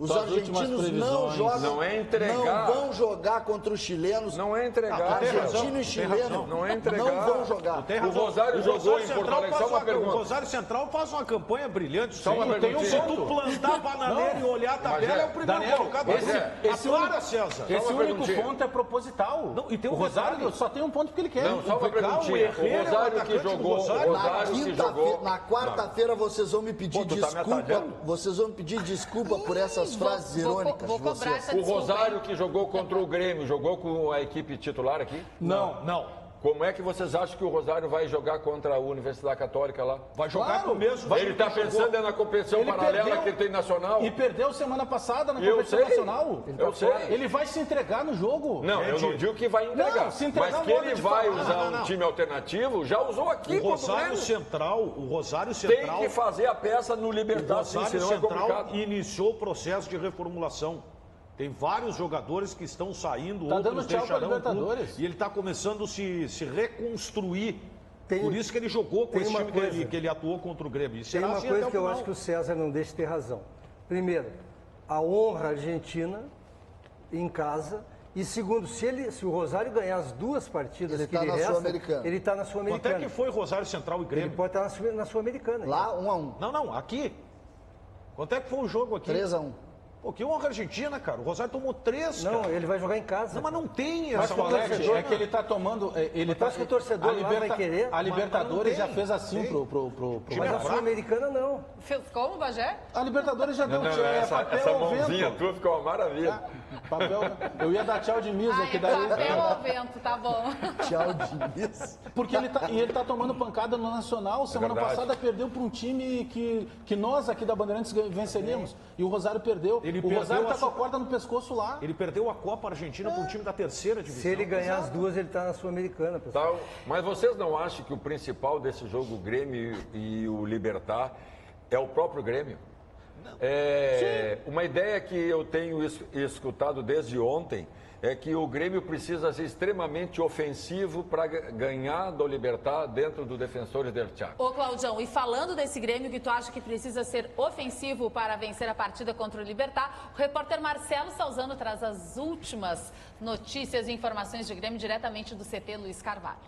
Speaker 3: Os
Speaker 2: Tuas últimas
Speaker 3: argentinos não
Speaker 2: previsões.
Speaker 3: jogam,
Speaker 6: Não é entregar.
Speaker 3: não vão jogar contra os chilenos.
Speaker 6: Não é entregar.
Speaker 3: Argentino e chileno
Speaker 6: razão. Não é entregar.
Speaker 3: não vão jogar.
Speaker 5: Tem
Speaker 6: O
Speaker 5: razão.
Speaker 6: Rosário jogou em Porto Alegre. Só uma
Speaker 5: O
Speaker 6: pergunta.
Speaker 5: Rosário Central faz uma campanha brilhante.
Speaker 6: Só uma
Speaker 5: sim.
Speaker 6: perguntinha.
Speaker 5: Se tu plantar bananeira e olhar a tabela,
Speaker 6: Mas
Speaker 5: é o primeiro
Speaker 2: Daniel,
Speaker 5: colocado do grupo.
Speaker 2: esse
Speaker 5: Agora, César.
Speaker 2: Esse
Speaker 6: uma
Speaker 2: único
Speaker 6: perguntinha.
Speaker 2: ponto é proposital.
Speaker 5: Não, e tem um
Speaker 2: o Rosário
Speaker 5: detalhe.
Speaker 2: só tem um ponto porque ele quer.
Speaker 6: Não, só uma perguntinha. O
Speaker 5: Herrera é o
Speaker 6: Rosário que
Speaker 5: atacante do
Speaker 6: jogou.
Speaker 5: Rosário.
Speaker 6: O Rosário que jogou.
Speaker 3: Na quarta-feira vocês vão me pedir
Speaker 6: Pô, tu tá me
Speaker 3: desculpa.
Speaker 6: atalhando?
Speaker 3: Vocês vão me pedir desculpa por essas frases irônicas
Speaker 1: vou
Speaker 3: de
Speaker 1: cobrar
Speaker 3: vocês.
Speaker 1: essa
Speaker 6: O
Speaker 1: desculpa,
Speaker 6: Rosário
Speaker 1: hein?
Speaker 6: que jogou contra o Grêmio, jogou com a equipe titular aqui?
Speaker 5: Não.
Speaker 6: Como é que vocês acham que o Rosário vai jogar contra a Universidade Católica lá?
Speaker 5: Vai jogar
Speaker 2: Claro.
Speaker 5: com o mesmo.
Speaker 6: Ele está pensando na competição
Speaker 2: Ele
Speaker 6: paralela
Speaker 2: perdeu.
Speaker 6: que tem nacional?
Speaker 2: E perdeu semana passada na
Speaker 6: Eu
Speaker 2: competição
Speaker 6: sei.
Speaker 2: nacional.
Speaker 6: Eu sei.
Speaker 2: Ele vai se entregar no jogo.
Speaker 6: Não, eu não digo que vai entregar.
Speaker 2: Não, se entregar
Speaker 6: mas que
Speaker 2: modo
Speaker 6: ele
Speaker 2: de
Speaker 6: vai
Speaker 2: falar.
Speaker 6: usar
Speaker 5: Não.
Speaker 6: um time alternativo, já usou aqui
Speaker 5: O
Speaker 6: contra o
Speaker 5: Rosário
Speaker 6: Grêmio.
Speaker 5: Central
Speaker 6: Tem que fazer a peça no
Speaker 5: O
Speaker 6: Libertad, sim,
Speaker 5: Rosário
Speaker 6: senão é
Speaker 5: Central
Speaker 6: complicado.
Speaker 5: iniciou o processo de reformulação. Tem vários jogadores que estão saindo,
Speaker 2: Tá
Speaker 5: outros
Speaker 2: dando tchau pra
Speaker 5: deixarão o clube,
Speaker 2: Libertadores.
Speaker 5: e ele está começando a se reconstruir.
Speaker 4: Tem-
Speaker 5: Por isso que ele jogou com
Speaker 4: tem
Speaker 5: esse
Speaker 4: uma
Speaker 5: time
Speaker 4: coisa.
Speaker 5: que ele atuou contra o Grêmio. E
Speaker 4: Tem
Speaker 5: será
Speaker 4: uma
Speaker 5: assim
Speaker 4: coisa
Speaker 5: até
Speaker 4: que
Speaker 5: o
Speaker 4: eu
Speaker 5: final.
Speaker 4: acho que o César não deixa de ter razão. Primeiro, a honra argentina em casa. E segundo, se o Rosário ganhar as duas partidas
Speaker 3: Ele
Speaker 4: que
Speaker 3: tá
Speaker 4: ele
Speaker 3: na
Speaker 4: resta,
Speaker 3: Sul-Americana.
Speaker 4: ele está na
Speaker 5: Quanto é
Speaker 4: Sul-Americana.
Speaker 5: que foi Rosário Central e Grêmio?
Speaker 4: Ele pode estar na Sul-Americana.
Speaker 3: Lá, 1-1.
Speaker 5: Não, aqui. Quanto é que foi o jogo aqui?
Speaker 3: 3-1.
Speaker 5: Pô, que honra Argentina, cara. O Rosário tomou 3,
Speaker 4: Não,
Speaker 5: cara.
Speaker 4: ele vai jogar em casa.
Speaker 5: Não, mas não tem
Speaker 2: Mas,
Speaker 5: essa
Speaker 2: Paulete, é que ele tá tomando. Ele tá,
Speaker 4: acho que o torcedor lá vai querer,
Speaker 2: A Libertadores
Speaker 5: mas
Speaker 2: já
Speaker 5: não
Speaker 2: fez assim
Speaker 5: tem.
Speaker 2: pro
Speaker 5: Time
Speaker 4: Mas
Speaker 5: é
Speaker 4: a
Speaker 5: fraco.
Speaker 4: Sul-Americana não.
Speaker 1: Como, Bagé?
Speaker 2: A Libertadores já deu papel
Speaker 6: essa
Speaker 2: ao
Speaker 6: mãozinha
Speaker 2: vento.
Speaker 6: tua ficou uma maravilha.
Speaker 2: Papel, eu ia dar tchau de misa, que daí.
Speaker 1: Papel ao vento, tá bom.
Speaker 3: Tchau, Diniz.
Speaker 2: Porque ele tá tomando pancada no Nacional. Semana
Speaker 6: verdade.
Speaker 2: passada perdeu para um time que nós aqui da Bandeirantes venceríamos. E o Rosário perdeu.
Speaker 5: Ele
Speaker 2: o
Speaker 5: perdeu
Speaker 2: Rosário tá
Speaker 5: a
Speaker 2: com a corda no pescoço lá.
Speaker 5: Ele perdeu a Copa Argentina para um time da terceira divisão.
Speaker 4: Se ele ganhar as duas, ele está na Sul-Americana, pessoal.
Speaker 6: Tá, mas vocês não acham que o principal desse jogo, o Grêmio e o Libertad, é o próprio Grêmio? Uma ideia que eu tenho escutado desde ontem é que o Grêmio precisa ser extremamente ofensivo para ganhar do Libertad dentro do Defensores del Chaco.
Speaker 1: Ô, Claudião, e falando desse Grêmio que tu acha que precisa ser ofensivo para vencer a partida contra o Libertad, o repórter Marcelo Salzano traz as últimas notícias e informações de Grêmio diretamente do CT Luiz Carvalho.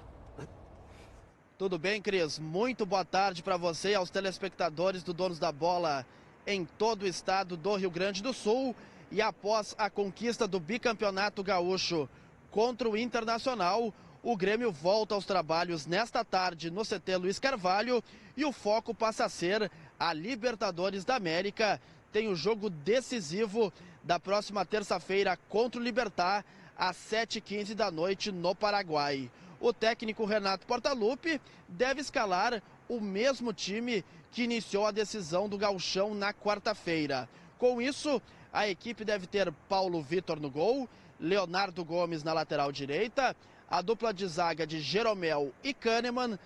Speaker 8: Tudo bem, Cris? Muito boa tarde para você e aos telespectadores do Donos da Bola em todo o estado do Rio Grande do Sul. E após a conquista do bicampeonato gaúcho contra o Internacional, o Grêmio volta aos trabalhos nesta tarde no CT Luiz Carvalho e o foco passa a ser a Libertadores da América. Tem o jogo decisivo da próxima terça-feira contra o Libertad às 7h15 da noite no Paraguai. O técnico Renato Portaluppi deve escalar o mesmo time que iniciou a decisão do Gauchão na quarta-feira. Com isso, a equipe deve ter Paulo Vitor no gol, Leonardo Gomes na lateral direita, a dupla de zaga de Jeromel e Kahneman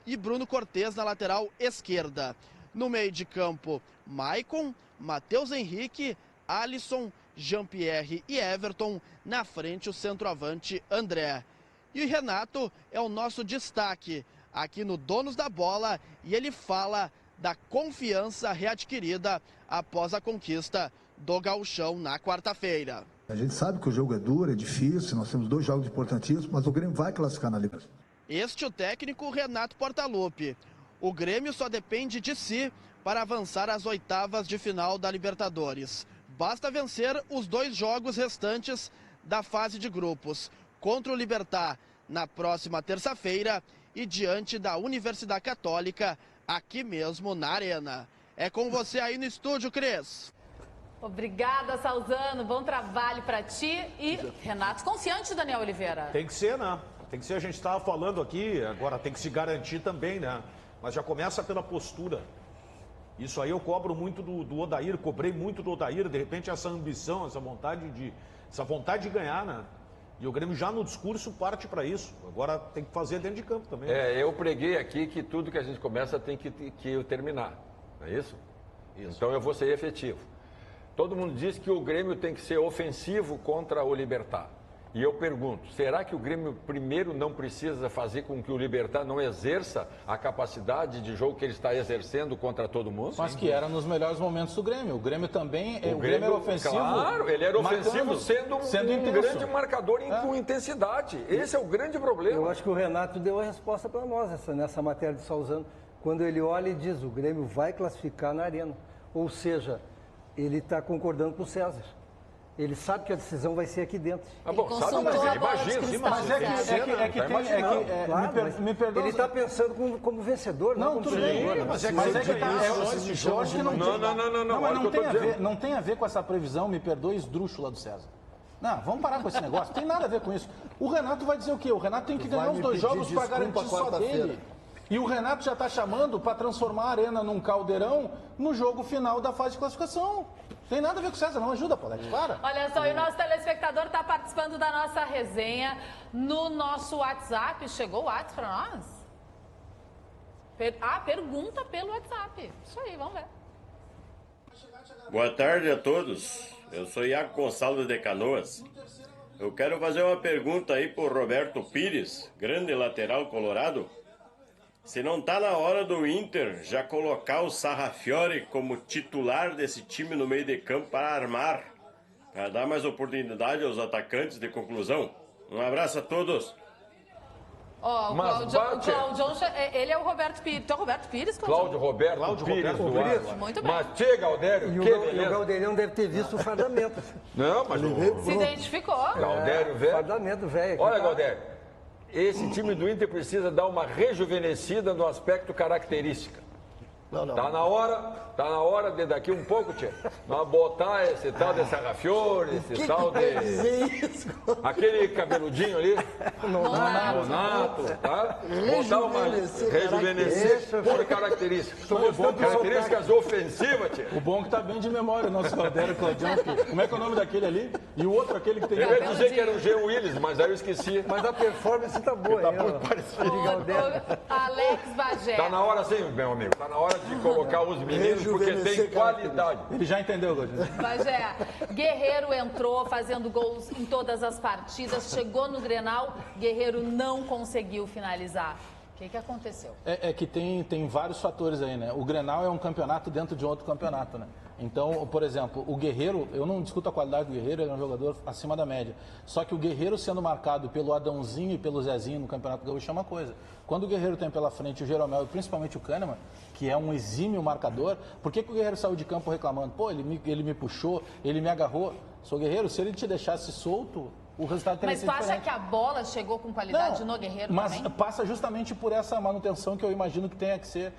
Speaker 8: e Bruno Cortes na lateral esquerda. No meio de campo, Maicon, Matheus Henrique, Alisson, Jean-Pierre e Everton. Na frente, o centroavante André. E o Renato é o nosso destaque aqui no Donos da Bola e ele fala da confiança readquirida após a conquista do Gauchão na quarta-feira.
Speaker 9: A gente sabe que o jogo é duro, é difícil, nós temos 2 jogos importantíssimos, mas o Grêmio vai classificar na Libertadores.
Speaker 8: Este é o técnico Renato Portaluppi. O Grêmio só depende de si para avançar às oitavas de final da Libertadores. Basta vencer os 2 jogos restantes da fase de grupos, contra o Libertad na próxima terça-feira e diante da Universidade Católica, aqui mesmo na Arena. É com você aí no estúdio, Cris.
Speaker 1: Obrigada, Salzano. Bom trabalho para ti. E Renato confiante, Daniel Oliveira.
Speaker 5: Tem que ser, né? Tem que ser, a gente estava falando aqui, agora tem que se garantir também, né? Mas já começa pela postura. Isso aí eu cobro muito do Odair, cobrei muito do Odair, de repente essa ambição, essa vontade de ganhar, né? E o Grêmio já no discurso parte para isso. Agora tem que fazer dentro de campo também.
Speaker 6: Eu preguei aqui que tudo que a gente começa tem que terminar, não é isso? Então eu vou ser efetivo. Todo mundo diz que o Grêmio tem que ser ofensivo contra o Libertad. E eu pergunto, será que o Grêmio primeiro não precisa fazer com que o Libertad não exerça a capacidade de jogo que ele está exercendo contra todo mundo?
Speaker 2: Mas que era nos melhores momentos do Grêmio. O Grêmio também, o Grêmio era ofensivo.
Speaker 6: Claro, ele era ofensivo sendo um
Speaker 2: intenso.
Speaker 6: grande marcador com intensidade. Esse é o grande problema.
Speaker 4: Eu acho que o Renato deu a resposta para nós nessa matéria de Salzano. Quando ele olha e diz, o Grêmio vai classificar na Arena. Ou seja, ele está concordando com o César. Ele sabe que a decisão vai ser aqui dentro.
Speaker 6: Ah, bom, sabe, mas imagina.
Speaker 2: Me perdoa.
Speaker 4: Ele está pensando como vencedor, não como treinador.
Speaker 2: Eu acho que não.
Speaker 6: Não,
Speaker 2: mas não tem a ver com essa previsão, me perdoe, esdrúxula do César. Não, vamos parar com esse negócio. Não tem nada a ver com isso. O Renato vai dizer o quê? O Renato tem que ganhar os 2 jogos para garantir só dele. E o Renato já está chamando para transformar a Arena num caldeirão no jogo final da fase de classificação. Tem nada a ver com o César, não ajuda, Paulete, para.
Speaker 1: Olha só, e o nosso telespectador está participando da nossa resenha no nosso WhatsApp. Chegou o WhatsApp para nós? Pergunta pelo WhatsApp. Isso aí, vamos ver.
Speaker 10: Boa tarde a todos. Eu sou Iago Gonçalves de Canoas. Eu quero fazer uma pergunta aí pro Roberto Pires, grande lateral colorado. Se não tá na hora do Inter já colocar o Sarrafiore como titular desse time no meio de campo para armar, para dar mais oportunidade aos atacantes de conclusão. Um abraço a todos.
Speaker 1: Ó, o Claudio, ele é o Roberto Pires. Tu é o Roberto Pires,
Speaker 6: Cláudio Roberto Pires do Ar.
Speaker 1: Muito bem.
Speaker 6: Mas chega, Galdério,
Speaker 4: E o Galderião deve ter visto o fardamento.
Speaker 6: Não, mas
Speaker 1: se identificou.
Speaker 6: Galdério, velho.
Speaker 4: Fardamento, velho.
Speaker 6: Olha, Galdério, esse time do Inter precisa dar uma rejuvenescida no aspecto característica.
Speaker 3: Não.
Speaker 6: Tá na hora de daqui um pouco, tia, nós botar esse tal de Sarrafiore, esse tal de... Aquele cabeludinho ali, Nonato, tá? Botar uma... Rejuvenescer por características. Características ofensivas, tia.
Speaker 2: O bom que tá bem de memória, o nosso Galdério Claudião. Como é que é o nome daquele ali? E o outro, aquele que tem...
Speaker 6: Eu ia dizer que era o G. Willis, mas aí eu esqueci.
Speaker 4: Mas a performance tá boa.
Speaker 6: Tá muito parecido.
Speaker 1: Alex Bagé.
Speaker 6: Tá na hora sim, meu amigo. Tá na hora de colocar os meninos porque tem qualidade.
Speaker 2: Ele já entendeu, Galdério.
Speaker 1: Bagé, Guerreiro entrou fazendo gols em todas as partidas, chegou no Grenal, Guerreiro não conseguiu finalizar. O que aconteceu?
Speaker 2: É que tem vários fatores aí, né? O Grenal é um campeonato dentro de outro campeonato, né? Então, por exemplo, o Guerreiro, eu não discuto a qualidade do Guerreiro, ele é um jogador acima da média. Só que o Guerreiro sendo marcado pelo Adãozinho e pelo Zezinho no Campeonato Gaúcho é uma coisa. Quando o Guerreiro tem pela frente o Jeromel e principalmente o Kahneman, que é um exímio marcador, por que o Guerreiro saiu de campo reclamando? Pô, ele me puxou, ele me agarrou. Sou Guerreiro, se ele te deixasse solto, o resultado teria sido diferente.
Speaker 1: Mas tu acha que a bola chegou com qualidade no Guerreiro
Speaker 2: mas
Speaker 1: também?
Speaker 2: Passa justamente por essa manutenção que eu imagino que tenha que ser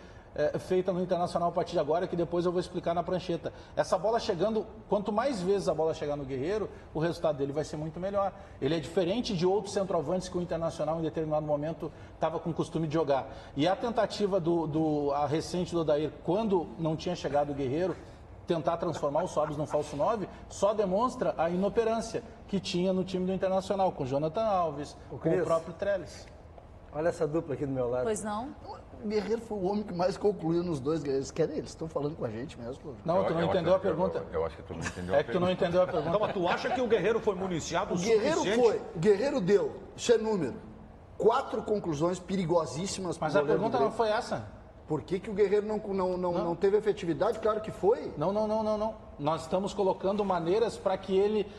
Speaker 2: feita no Internacional a partir de agora, que depois eu vou explicar na prancheta. Essa bola chegando, quanto mais vezes a bola chegar no Guerreiro, o resultado dele vai ser muito melhor. Ele é diferente de outros centroavantes que o Internacional em determinado momento estava com o costume de jogar. E a tentativa a recente do Odair, quando não tinha chegado o Guerreiro, tentar transformar o Sobis num falso 9, só demonstra a inoperância que tinha no time do Internacional, com Jonathan Alves, com o próprio Trellis.
Speaker 4: Olha essa dupla aqui do meu lado.
Speaker 1: Pois não?
Speaker 3: O Guerreiro foi o homem que mais concluiu nos 2 Guerreiros. Eles estão falando com a gente mesmo.
Speaker 2: Não, tu não entendeu a pergunta.
Speaker 6: Eu acho que tu não entendeu
Speaker 2: É que tu não entendeu a pergunta.
Speaker 5: Então, mas tu acha que o Guerreiro foi municiado o suficiente?
Speaker 3: O Guerreiro deu, isso é número, 4 conclusões perigosíssimas.
Speaker 2: Mas a pergunta não foi essa.
Speaker 3: Por que o Guerreiro não teve efetividade? Claro que foi.
Speaker 2: Não. Nós estamos colocando maneiras para que ele...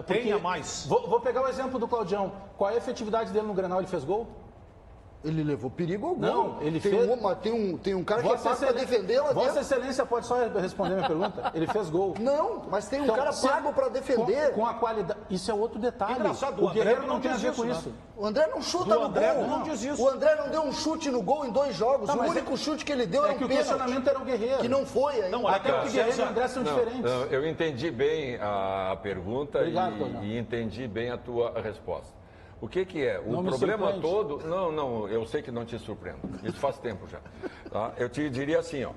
Speaker 5: tenha mais.
Speaker 2: Vou pegar o exemplo do Claudião. Qual é a efetividade dele no Grenal? Ele fez gol?
Speaker 3: Ele levou perigo ao gol.
Speaker 2: Não, ele
Speaker 3: fez... Tem um cara que é pago para defender lá dentro.
Speaker 2: Vossa Excelência pode só responder minha pergunta? Ele fez gol.
Speaker 3: Não, mas tem um cara pago para defender.
Speaker 2: Com a qualidade... Isso é outro detalhe.
Speaker 5: Engraçado,
Speaker 2: o Guerreiro não tem a ver com isso.
Speaker 3: O André não chuta no gol.
Speaker 5: Não diz isso.
Speaker 3: O André não deu um chute no gol em 2 jogos. O único chute que ele deu era um pênalti.
Speaker 2: O questionamento era o Guerreiro.
Speaker 3: Que não foi ainda.
Speaker 5: Não,
Speaker 2: até porque o Guerreiro e o André são diferentes.
Speaker 6: Não, eu entendi bem a pergunta.
Speaker 2: Obrigado,
Speaker 6: e entendi bem a tua resposta. O que é? O
Speaker 2: não
Speaker 6: problema todo... Não, eu sei que não te surpreendo. Isso faz tempo já. Tá? Eu te diria assim, ó.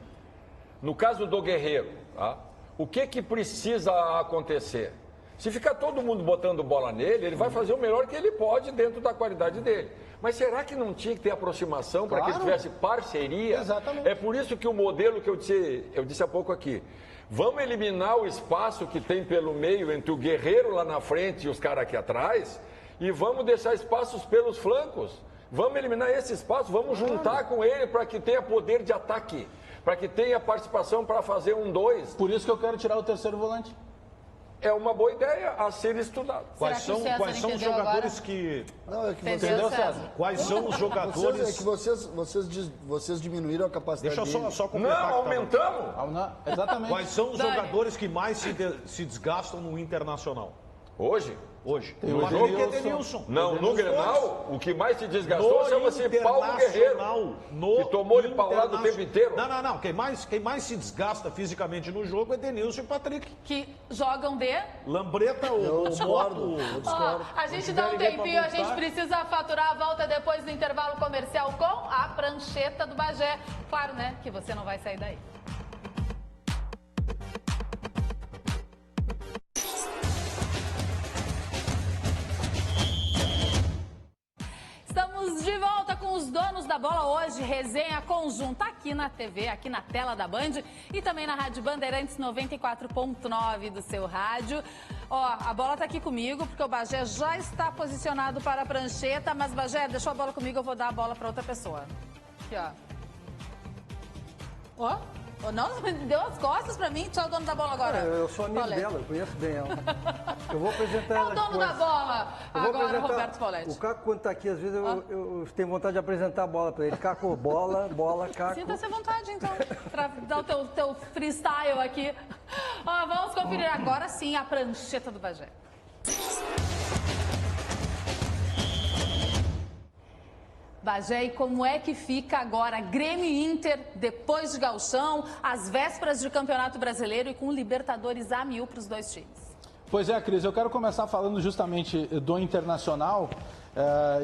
Speaker 6: No caso do Guerreiro, tá? O que precisa acontecer? Se ficar todo mundo botando bola nele, ele vai fazer o melhor que ele pode dentro da qualidade dele. Mas será que não tinha que ter aproximação para que ele tivesse parceria?
Speaker 2: Exatamente.
Speaker 6: É por isso que o modelo que eu disse há pouco aqui, vamos eliminar o espaço que tem pelo meio entre o Guerreiro lá na frente e os caras aqui atrás, e vamos deixar espaços pelos flancos. Vamos eliminar esse espaço, vamos juntar com ele para que tenha poder de ataque, para que tenha participação para fazer 1-2.
Speaker 2: Por isso que eu quero tirar o terceiro volante.
Speaker 6: É uma boa ideia a ser estudada.
Speaker 5: Quais são os jogadores que...
Speaker 3: Não, é que
Speaker 1: Entendeu, César?
Speaker 5: Quais são os jogadores...
Speaker 3: É que vocês diminuíram a capacidade
Speaker 5: Deixa eu só
Speaker 6: Não,
Speaker 5: completar.
Speaker 6: aumentamos.
Speaker 2: Exatamente.
Speaker 5: Quais são os jogadores que mais se desgastam no Internacional?
Speaker 6: Hoje?
Speaker 5: Hoje.
Speaker 2: Tem
Speaker 5: O
Speaker 2: o
Speaker 5: Patrick
Speaker 2: Edenilson.
Speaker 5: Edenilson.
Speaker 6: Não, no Grenal, o que mais se desgastou
Speaker 5: No
Speaker 6: chama-se Paulo Guerreiro,
Speaker 5: no
Speaker 6: que tomou de paulada o tempo inteiro.
Speaker 5: Não. Quem mais se desgasta fisicamente no jogo é Edenilson e Patrick.
Speaker 1: Que jogam de...
Speaker 5: Lambreta ou
Speaker 3: Eu discordo.
Speaker 1: A gente dá um tempinho, a gente precisa faturar a volta depois do intervalo comercial com a prancheta do Bagé. Claro, né, que você não vai sair daí. Estamos de volta com os donos da bola hoje, resenha conjunta aqui na TV, aqui na tela da Band e também na Rádio Bandeirantes 94.9 do seu rádio. Ó, a bola tá aqui comigo porque o Bagé já está posicionado para a prancheta, mas Bagé, deixou a bola comigo, eu vou dar a bola para outra pessoa. Aqui, ó. Ó, não, deu as costas pra mim, tchau, dono da bola agora.
Speaker 4: Eu sou amigo dela, eu conheço bem ela. Eu vou apresentar
Speaker 1: É
Speaker 4: ela
Speaker 1: o dono
Speaker 4: depois.
Speaker 1: da bola, agora Roberto Pauletti.
Speaker 4: O Caco, quando tá aqui, às vezes eu tenho vontade de apresentar a bola pra ele. Caco, bola, Caco.
Speaker 1: Sinta-se à vontade, então, pra dar o teu freestyle aqui. Ó, vamos conferir agora sim a prancheta do Bagé. Bagé, e como é que fica agora Grêmio e Inter, depois de Gauchão, às vésperas de Campeonato Brasileiro e com Libertadores a 1000 para os dois times?
Speaker 2: Pois é, Cris, eu quero começar falando justamente do Internacional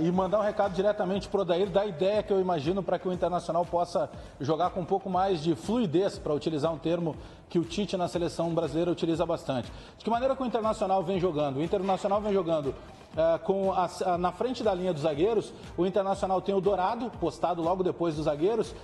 Speaker 2: e mandar um recado diretamente para o Odair da ideia que eu imagino para que o Internacional possa jogar com um pouco mais de fluidez, para utilizar um termo que o Tite na seleção brasileira utiliza bastante. De que maneira que o Internacional vem jogando? O Internacional vem jogando na frente da linha dos zagueiros. O Internacional tem o Dourado, postado logo depois dos zagueiros,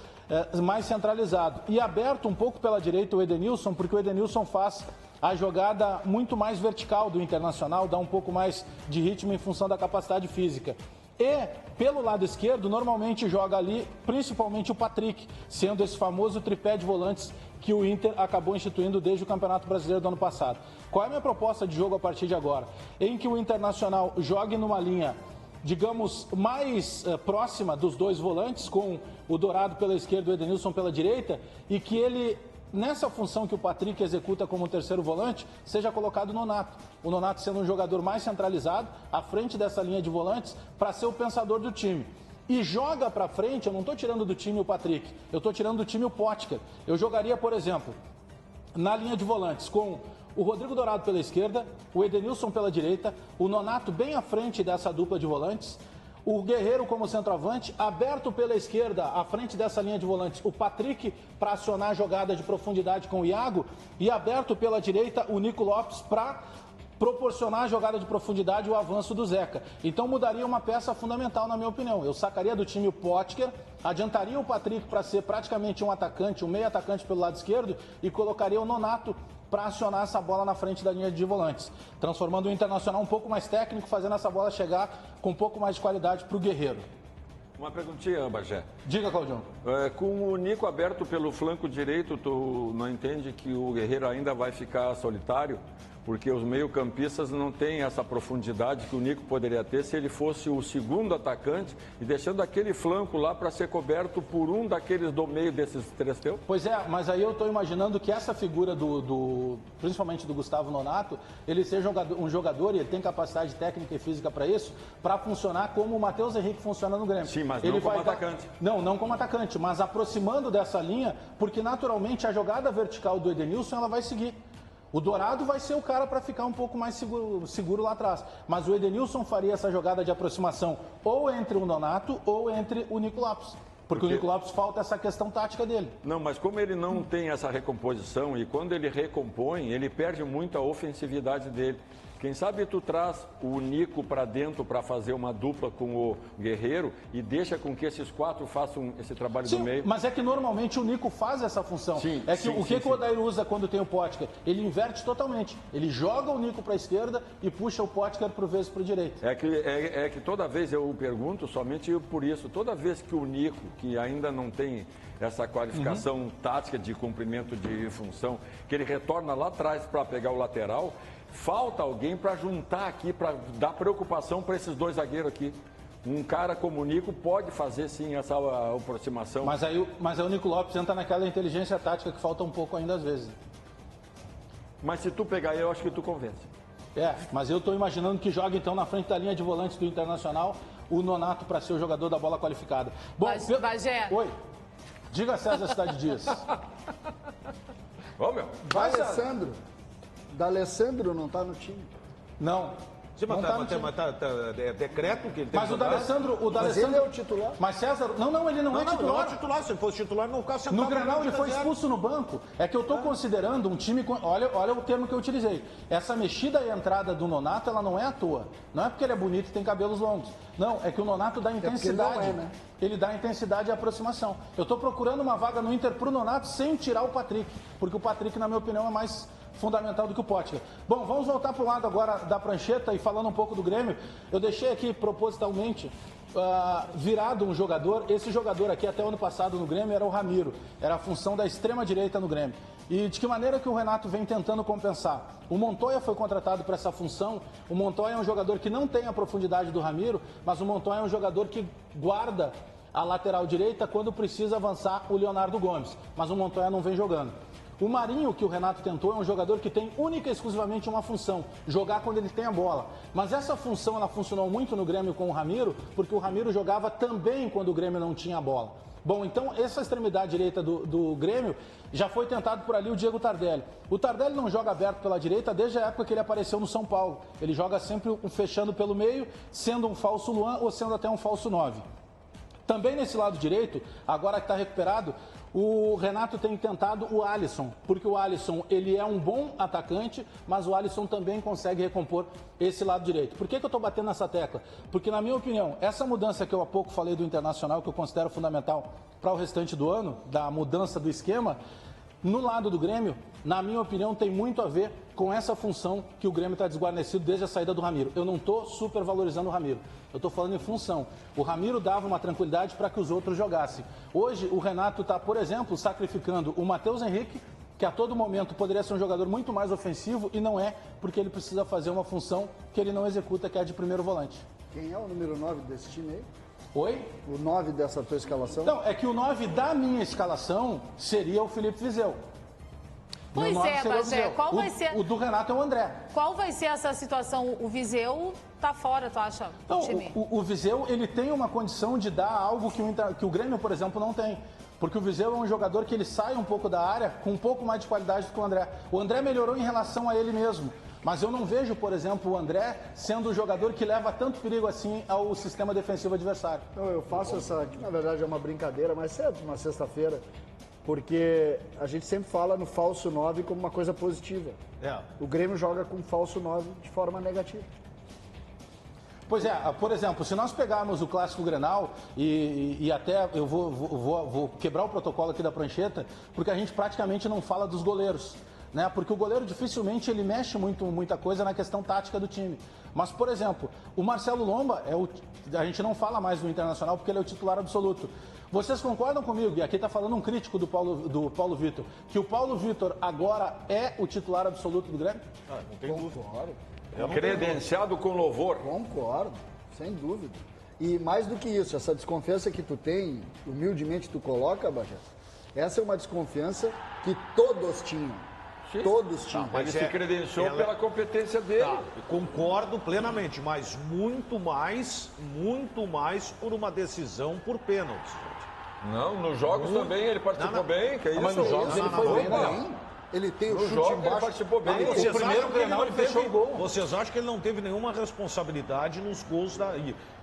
Speaker 2: mais centralizado. E aberto um pouco pela direita o Edenilson, porque o Edenilson faz a jogada muito mais vertical do Internacional, dá um pouco mais de ritmo em função da capacidade física. E, pelo lado esquerdo, normalmente joga ali, principalmente o Patrick, sendo esse famoso tripé de volantes que o Inter acabou instituindo desde o Campeonato Brasileiro do ano passado. Qual é a minha proposta de jogo a partir de agora? Em que o Internacional jogue numa linha, digamos, mais próxima dos dois volantes, com o Dourado pela esquerda e o Edenilson pela direita, e que ele, nessa função que o Patrick executa como terceiro volante, seja colocado o Nonato. O Nonato sendo um jogador mais centralizado, à frente dessa linha de volantes, para ser o pensador do time. E joga para frente, eu não estou tirando do time o Patrick, eu estou tirando do time o Potker. Eu jogaria, por exemplo, na linha de volantes com o Rodrigo Dourado pela esquerda, o Edenilson pela direita, o Nonato bem à frente dessa dupla de volantes, o Guerreiro como centroavante, aberto pela esquerda, à frente dessa linha de volantes, o Patrick para acionar a jogada de profundidade com o Iago, e aberto pela direita o Nico Lopes para proporcionar a jogada de profundidade e o avanço do Zeca. Então mudaria uma peça fundamental, na minha opinião. Eu sacaria do time o Potker, adiantaria o Patrick para ser praticamente um atacante, um meio atacante pelo lado esquerdo, e colocaria o Nonato para acionar essa bola na frente da linha de volantes, transformando o Internacional um pouco mais técnico, fazendo essa bola chegar com um pouco mais de qualidade para o Guerreiro.
Speaker 6: Uma perguntinha, Bagé.
Speaker 2: Diga, Claudião.
Speaker 6: Com o Nico aberto pelo flanco direito, tu não entende que o Guerreiro ainda vai ficar solitário? Porque os meio-campistas não têm essa profundidade que o Nico poderia ter se ele fosse o segundo atacante e deixando aquele flanco lá para ser coberto por um daqueles do meio desses três teus?
Speaker 2: Pois é, mas aí eu estou imaginando que essa figura principalmente do Gustavo Nonato, ele seja um jogador, e ele tem capacidade técnica e física para isso, para funcionar como o Matheus Henrique funciona no Grêmio.
Speaker 6: Sim, mas
Speaker 2: ele
Speaker 6: não como atacante.
Speaker 2: Não como atacante, mas aproximando dessa linha, porque naturalmente a jogada vertical do Edenilson ela vai seguir. O Dourado vai ser o cara para ficar um pouco mais seguro lá atrás. Mas o Edenilson faria essa jogada de aproximação ou entre o Nonato ou entre o Nico Lopes. Porque o Nico Lopes falta essa questão tática dele.
Speaker 6: Não, mas como ele não tem essa recomposição e quando ele recompõe, ele perde muito a ofensividade dele. Quem sabe tu traz o Nico para dentro para fazer uma dupla com o Guerreiro e deixa com que esses 4 façam esse trabalho do meio.
Speaker 2: Mas é que normalmente o Nico faz essa função. O que o Odair usa quando tem o Potker? Ele inverte totalmente. Ele joga o Nico para a esquerda e puxa o Potker por vezes para a direita.
Speaker 6: É que toda vez eu pergunto somente por isso. Toda vez que o Nico, que ainda não tem essa qualificação tática de cumprimento de função, que ele retorna lá atrás para pegar o lateral, falta alguém para juntar aqui, para dar preocupação para esses 2 zagueiros aqui. Um cara como o Nico pode fazer sim essa aproximação.
Speaker 2: Mas aí o Nico Lopes entra naquela inteligência tática que falta um pouco ainda às vezes.
Speaker 6: Mas se tu pegar eu acho que tu convence.
Speaker 2: Mas eu estou imaginando que joga então na frente da linha de volantes do Internacional o Nonato para ser o jogador da bola qualificada. Bom,
Speaker 1: Bagé.
Speaker 2: Oi. Diga César Cidade Dias.
Speaker 6: Ô, meu.
Speaker 2: Vai,
Speaker 3: D'Alessandro não está no time.
Speaker 2: Não.
Speaker 5: Sim, mas é decreto que ele tem.
Speaker 2: Mas o D'Alessandro...
Speaker 3: Mas ele é o titular.
Speaker 2: Mas César... Não, ele não é titular.
Speaker 5: Não é titular. Se ele fosse titular, não ficava sentado.
Speaker 2: No Grenal ele foi expulso no banco. É que eu estou considerando um time... Olha o termo que eu utilizei. Essa mexida e entrada do Nonato, ela não é à toa. Não é porque ele é bonito e tem cabelos longos. Não, é que o Nonato dá intensidade.
Speaker 3: Ele não é, né?
Speaker 2: Ele dá intensidade e aproximação. Eu estou procurando uma vaga no Inter pro Nonato sem tirar o Patrick. Porque o Patrick, na minha opinião, é mais fundamental do que o Potker. Bom, vamos voltar para o lado agora da prancheta e falando um pouco do Grêmio. Eu deixei aqui propositalmente virado um jogador. Esse jogador aqui até o ano passado no Grêmio era o Ramiro. Era a função da extrema direita no Grêmio. E de que maneira que o Renato vem tentando compensar? O Montoya foi contratado para essa função. O Montoya é um jogador que não tem a profundidade do Ramiro, mas o Montoya é um jogador que guarda a lateral direita quando precisa avançar o Leonardo Gomes. Mas o Montoya não vem jogando. O Marinho, que o Renato tentou, é um jogador que tem única e exclusivamente uma função, jogar quando ele tem a bola. Mas essa função, ela funcionou muito no Grêmio com o Ramiro, porque o Ramiro jogava também quando o Grêmio não tinha a bola. Bom, então essa extremidade direita do Grêmio já foi tentado por ali o Diego Tardelli. O Tardelli não joga aberto pela direita desde a época que ele apareceu no São Paulo. Ele joga sempre fechando pelo meio, sendo um falso Luan ou sendo até um falso 9. Também nesse lado direito, agora que está recuperado, o Renato tem tentado o Alisson, porque o Alisson ele é um bom atacante, mas o Alisson também consegue recompor esse lado direito. Por que eu estou batendo nessa tecla? Porque, na minha opinião, essa mudança que eu há pouco falei do Internacional, que eu considero fundamental para o restante do ano, da mudança do esquema, no lado do Grêmio, na minha opinião, tem muito a ver com essa função que o Grêmio está desguarnecido desde a saída do Ramiro. Eu não estou supervalorizando o Ramiro, eu estou falando em função. O Ramiro dava uma tranquilidade para que os outros jogassem. Hoje, o Renato está, por exemplo, sacrificando o Matheus Henrique, que a todo momento poderia ser um jogador muito mais ofensivo, e não é, porque ele precisa fazer uma função que ele não executa, que é a de primeiro volante.
Speaker 3: Quem é o número 9 desse time aí?
Speaker 2: Oi?
Speaker 3: O 9 dessa tua escalação?
Speaker 2: Não, é que o 9 da minha escalação seria o Felipe Vizeu.
Speaker 1: Pois é, Bagé, qual vai ser...
Speaker 2: O do Renato é o André.
Speaker 1: Qual vai ser essa situação? O Viseu tá fora, tu acha, do time?
Speaker 2: O Viseu, ele tem uma condição de dar algo que o Grêmio, por exemplo, não tem. Porque o Viseu é um jogador que ele sai um pouco da área com um pouco mais de qualidade do que o André. O André melhorou em relação a ele mesmo. Mas eu não vejo, por exemplo, o André sendo o jogador que leva tanto perigo assim ao sistema defensivo adversário.
Speaker 3: Não, eu faço essa, que na verdade é uma brincadeira, mas é uma sexta-feira, porque a gente sempre fala no falso 9 como uma coisa positiva. O Grêmio joga com falso 9 de forma negativa.
Speaker 2: Pois é, por exemplo, se nós pegarmos o Clássico Grenal e até eu vou quebrar o protocolo aqui da prancheta, porque a gente praticamente não fala dos goleiros. Né? Porque o goleiro dificilmente ele mexe muita coisa na questão tática do time. Mas, por exemplo, o Marcelo Lomba, a gente não fala mais do Internacional porque ele é o titular absoluto. Vocês concordam comigo, e aqui está falando um crítico do Paulo Vitor, que o Paulo Vitor agora é o titular absoluto do Grêmio?
Speaker 5: Não tem dúvida.
Speaker 6: Credenciado com louvor.
Speaker 3: Concordo, sem dúvida. E mais do que isso, essa desconfiança que tu tem, humildemente tu coloca, Bagé, essa é uma desconfiança que todos tinham.
Speaker 6: Sim.
Speaker 3: Todos tinham.
Speaker 6: Ele se credenciou pela competência dele.
Speaker 5: Concordo plenamente, mas muito mais por uma decisão por pênaltis.
Speaker 6: Não, nos jogos também ele participou bem. Que é isso?
Speaker 2: Mas nos jogos ele foi bem, né?
Speaker 3: Ele tem o
Speaker 6: No
Speaker 3: chute
Speaker 6: jogo ele
Speaker 3: embaixo.
Speaker 6: participou bem.
Speaker 3: Ele-
Speaker 5: Vocês
Speaker 2: O primeiro
Speaker 5: acham que ele
Speaker 2: Grenal
Speaker 5: não
Speaker 2: ele fechou
Speaker 5: teve-
Speaker 2: o gol.
Speaker 5: Vocês acham que ele não teve nenhuma responsabilidade nos gols da.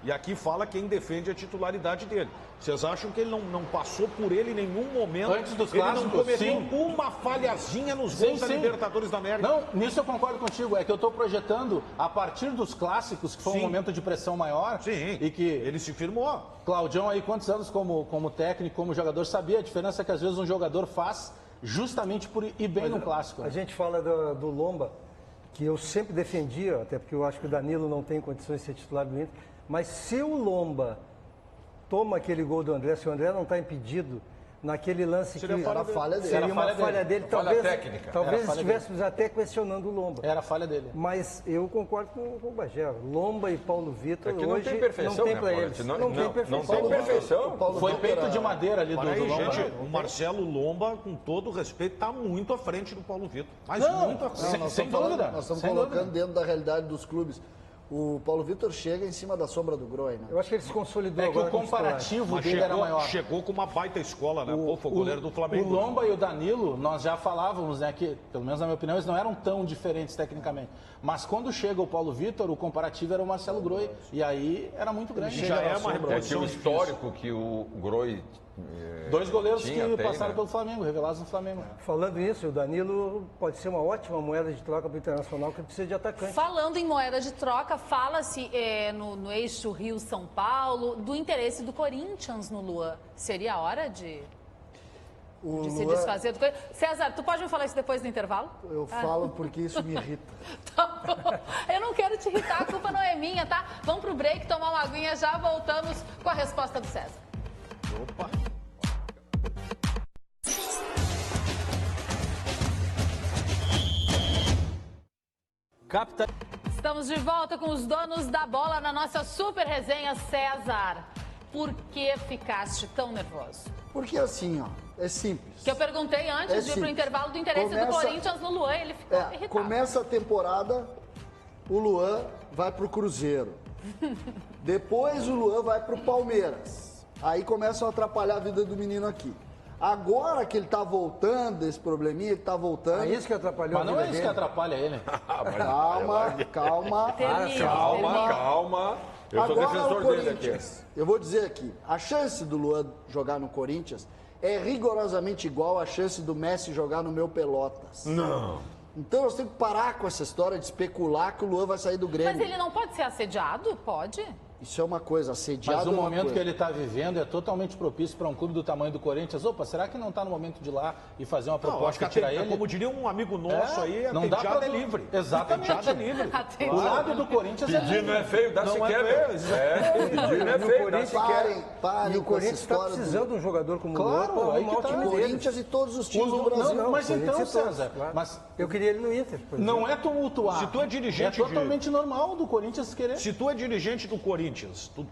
Speaker 5: E aqui fala quem defende a titularidade dele. Vocês acham que ele não passou por ele em nenhum momento?
Speaker 2: Antes dos
Speaker 5: ele não
Speaker 2: clássicos,
Speaker 5: cometeu
Speaker 2: sim.
Speaker 5: uma falhazinha nos
Speaker 2: Sim,
Speaker 5: gols da
Speaker 2: sim.
Speaker 5: Libertadores da América?
Speaker 2: Não, nisso eu concordo contigo. É que eu estou projetando a partir dos clássicos, que foi um
Speaker 5: Sim.
Speaker 2: momento de pressão maior.
Speaker 5: Sim.
Speaker 2: E que
Speaker 5: Ele se firmou.
Speaker 2: Claudião aí, quantos anos como técnico, como jogador, sabia a diferença que às vezes um jogador faz justamente por ir bem no clássico.
Speaker 4: A gente fala do Lomba, que eu sempre defendia, até porque eu acho que o Danilo não tem condições de ser titular do Inter, mas se o Lomba toma aquele gol do André, se o André não está impedido, naquele lance
Speaker 5: Seria
Speaker 4: que
Speaker 5: falha
Speaker 3: dele. Falha dele.
Speaker 4: seria
Speaker 2: Era
Speaker 4: uma
Speaker 2: falha
Speaker 4: falha dele,
Speaker 6: Falha
Speaker 4: talvez,
Speaker 6: técnica.
Speaker 4: talvez
Speaker 2: Era falha
Speaker 4: estivéssemos até questionando o Lomba.
Speaker 2: Era a falha dele.
Speaker 4: Mas eu concordo com o Bagé. Lomba e Paulo Vitor
Speaker 6: É que não
Speaker 4: hoje
Speaker 6: tem perfeição,
Speaker 4: não tem
Speaker 6: né,
Speaker 4: para
Speaker 6: Paulo?
Speaker 4: eles.
Speaker 6: Não-
Speaker 4: Não tem
Speaker 6: não
Speaker 4: perfeição.
Speaker 6: tem perfeição.
Speaker 3: Paulo
Speaker 2: Foi
Speaker 3: Vitor
Speaker 2: peito de
Speaker 3: era-
Speaker 2: madeira ali do
Speaker 5: Para aí,
Speaker 2: Lomba.
Speaker 5: gente, o Marcelo Lomba, com todo respeito, está muito à frente do Paulo Vitor. Mas
Speaker 2: Não,
Speaker 5: muito à
Speaker 3: Não,
Speaker 5: frente.
Speaker 3: nós
Speaker 2: sem
Speaker 3: estamos falando-
Speaker 2: dúvida,
Speaker 3: Nós estamos
Speaker 2: sem
Speaker 3: colocando
Speaker 2: dúvida.
Speaker 3: dentro da realidade dos clubes. O Paulo Vitor chega em cima da sombra do Groi, né?
Speaker 4: Eu acho que ele se consolidou
Speaker 2: É que
Speaker 4: agora
Speaker 2: o
Speaker 4: como titular.
Speaker 2: comparativo
Speaker 5: Mas
Speaker 2: dele era maior.
Speaker 5: chegou com uma baita escola, né? Pô, foi o goleiro do Flamengo.
Speaker 2: O Lomba e o Danilo, nós já falávamos, né, que, pelo menos na minha opinião, eles não eram tão diferentes tecnicamente. Mas quando chega o Paulo Vitor, o comparativo era o Marcelo Groi. E aí era muito grande.
Speaker 5: Já é uma
Speaker 6: É que o
Speaker 5: reposição
Speaker 6: histórico que o Groi
Speaker 2: Dois goleiros
Speaker 6: tinha,
Speaker 2: que
Speaker 6: tem,
Speaker 2: passaram
Speaker 6: né?
Speaker 2: pelo Flamengo, revelados no Flamengo.
Speaker 4: Falando nisso, o Danilo pode ser uma ótima moeda de troca para o Internacional, que precisa de atacante.
Speaker 1: Falando em moeda de troca, fala-se no eixo Rio-São Paulo do interesse do Corinthians no Luan. Seria a hora de se desfazer do Corinthians? César, tu pode me falar isso depois do intervalo?
Speaker 3: Eu falo porque isso me irrita.
Speaker 1: Tá bom. Eu não quero te irritar, a culpa não é minha, tá? Vamos pro break, tomar uma aguinha, já voltamos com a resposta do César.
Speaker 5: Opa!
Speaker 1: Estamos de volta com os donos da bola na nossa super resenha. César, por que ficaste tão nervoso?
Speaker 3: Porque assim, ó, é simples.
Speaker 1: Que eu perguntei antes
Speaker 3: É
Speaker 1: de ir pro
Speaker 3: simples.
Speaker 1: intervalo do interesse do Corinthians no Luan, ele ficou irritado.
Speaker 3: Começa a temporada, o Luan vai pro Cruzeiro. Depois o Luan vai pro Palmeiras. Aí começam a atrapalhar a vida do menino aqui. Agora que ele tá voltando, esse probleminha, ele tá voltando.
Speaker 4: É isso que atrapalhou
Speaker 2: Mas não
Speaker 4: a
Speaker 2: é
Speaker 4: vida
Speaker 2: isso que
Speaker 4: dele.
Speaker 2: atrapalha ele.
Speaker 3: Calma.
Speaker 1: Termina,
Speaker 6: Calma. Eu sou
Speaker 3: Agora
Speaker 6: defensor
Speaker 3: o
Speaker 6: dele aqui.
Speaker 3: Corinthians. Eu vou dizer aqui, a chance do Luan jogar no Corinthians é rigorosamente igual à chance do Messi jogar no meu Pelotas.
Speaker 6: Não.
Speaker 3: Então nós temos que parar com essa história de especular que o Luan vai sair do Grêmio.
Speaker 1: Mas ele não pode ser assediado? Pode?
Speaker 3: Isso é uma coisa, assediado
Speaker 2: Mas o
Speaker 3: é uma
Speaker 2: momento
Speaker 3: coisa.
Speaker 2: que ele está vivendo é totalmente propício para um clube do tamanho do Corinthians. Opa, será que não está no momento de ir lá e fazer uma
Speaker 5: Não, acho
Speaker 2: proposta
Speaker 5: que
Speaker 2: que tira
Speaker 5: até,
Speaker 2: ele?
Speaker 5: como diria um amigo nosso aí, a
Speaker 2: não dá
Speaker 5: penteada
Speaker 2: pra-
Speaker 5: é livre.
Speaker 2: Exatamente.
Speaker 5: A penteada é livre.
Speaker 1: Até-
Speaker 2: O lado do Corinthians é
Speaker 6: Pedir
Speaker 2: livre.
Speaker 6: não é feio, dá se
Speaker 5: Não é
Speaker 6: quebra.
Speaker 5: feio,
Speaker 6: Pedir não é
Speaker 4: E o
Speaker 6: feio, dá
Speaker 4: Corinthians
Speaker 6: se
Speaker 3: Parem,
Speaker 6: quebra.
Speaker 3: parem
Speaker 4: E o
Speaker 3: com essa
Speaker 4: Corinthians está
Speaker 3: história
Speaker 4: precisando de um jogador como o Luan
Speaker 2: Claro,
Speaker 4: para
Speaker 2: aí
Speaker 4: arrumar
Speaker 2: que
Speaker 4: o
Speaker 2: tá.
Speaker 4: time
Speaker 3: do
Speaker 4: deles.
Speaker 3: Corinthians e todos os times do
Speaker 2: Não,
Speaker 3: Brasil.
Speaker 2: não, mas
Speaker 4: Corinthians
Speaker 2: então,
Speaker 4: e todos,
Speaker 2: César,
Speaker 4: claro.
Speaker 2: mas
Speaker 4: Eu queria ele no Inter, por
Speaker 2: não
Speaker 4: exemplo.
Speaker 2: é tumultuar.
Speaker 5: Se tu é dirigente
Speaker 2: É totalmente normal do Corinthians querer.
Speaker 5: Se tu é dirigente do Corinthians,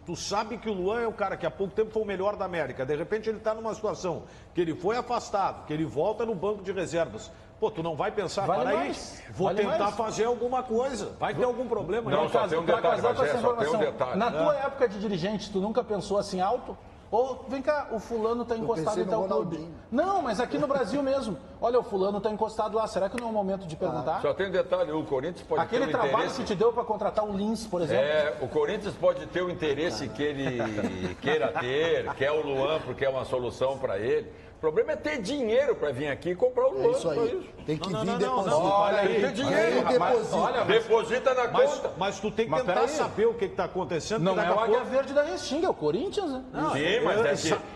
Speaker 5: tu sabe que o Luan é o cara que há pouco tempo foi o melhor da América. De repente ele está numa situação que ele foi afastado, que ele volta no banco de reservas. Pô, tu não vai pensar,
Speaker 2: Vale
Speaker 5: para aí,
Speaker 2: mais,
Speaker 5: vou
Speaker 2: vale
Speaker 5: tentar
Speaker 2: mais.
Speaker 5: fazer alguma coisa. Vai ter algum problema.
Speaker 6: Não,
Speaker 5: aí.
Speaker 6: só tem um
Speaker 2: Pra
Speaker 6: detalhe,
Speaker 2: casar com
Speaker 6: Bagé,
Speaker 2: essa
Speaker 6: só tem um
Speaker 2: informação.
Speaker 6: detalhe.
Speaker 2: Na tua época de dirigente, tu nunca pensou assim alto? Ou, vem cá, o fulano tá encostado
Speaker 3: pensei
Speaker 2: em
Speaker 3: no
Speaker 2: tal clube.
Speaker 3: Ronaldinho.
Speaker 2: Não, mas aqui no Brasil mesmo. Olha, o fulano tá encostado lá. Será que não é o momento de perguntar?
Speaker 6: Só tem um detalhe, o Corinthians pode
Speaker 2: Aquele
Speaker 6: ter um
Speaker 2: trabalho
Speaker 6: interesse...
Speaker 2: que te deu para contratar o Lins, por exemplo.
Speaker 6: O Corinthians pode ter o interesse que ele queira ter, quer o Luan porque é uma solução para ele. O problema é ter dinheiro para vir aqui e comprar o Luan.
Speaker 3: É isso
Speaker 6: só
Speaker 3: aí. Tem que
Speaker 5: Não,
Speaker 3: vir
Speaker 5: não, não,
Speaker 3: depositar.
Speaker 5: não.
Speaker 2: Olha aí,
Speaker 6: tem dinheiro,
Speaker 3: Aí
Speaker 2: mas,
Speaker 3: deposita.
Speaker 2: olha,
Speaker 6: Deposita na conta.
Speaker 5: Mas tu tem que
Speaker 2: Mas
Speaker 5: tentar
Speaker 2: peraí.
Speaker 5: saber o que está acontecendo.
Speaker 2: não
Speaker 5: porque
Speaker 2: é o
Speaker 5: daqui a
Speaker 2: Águia
Speaker 5: pouco-
Speaker 2: Verde da Restinga, é o Corinthians, né?
Speaker 6: Sim,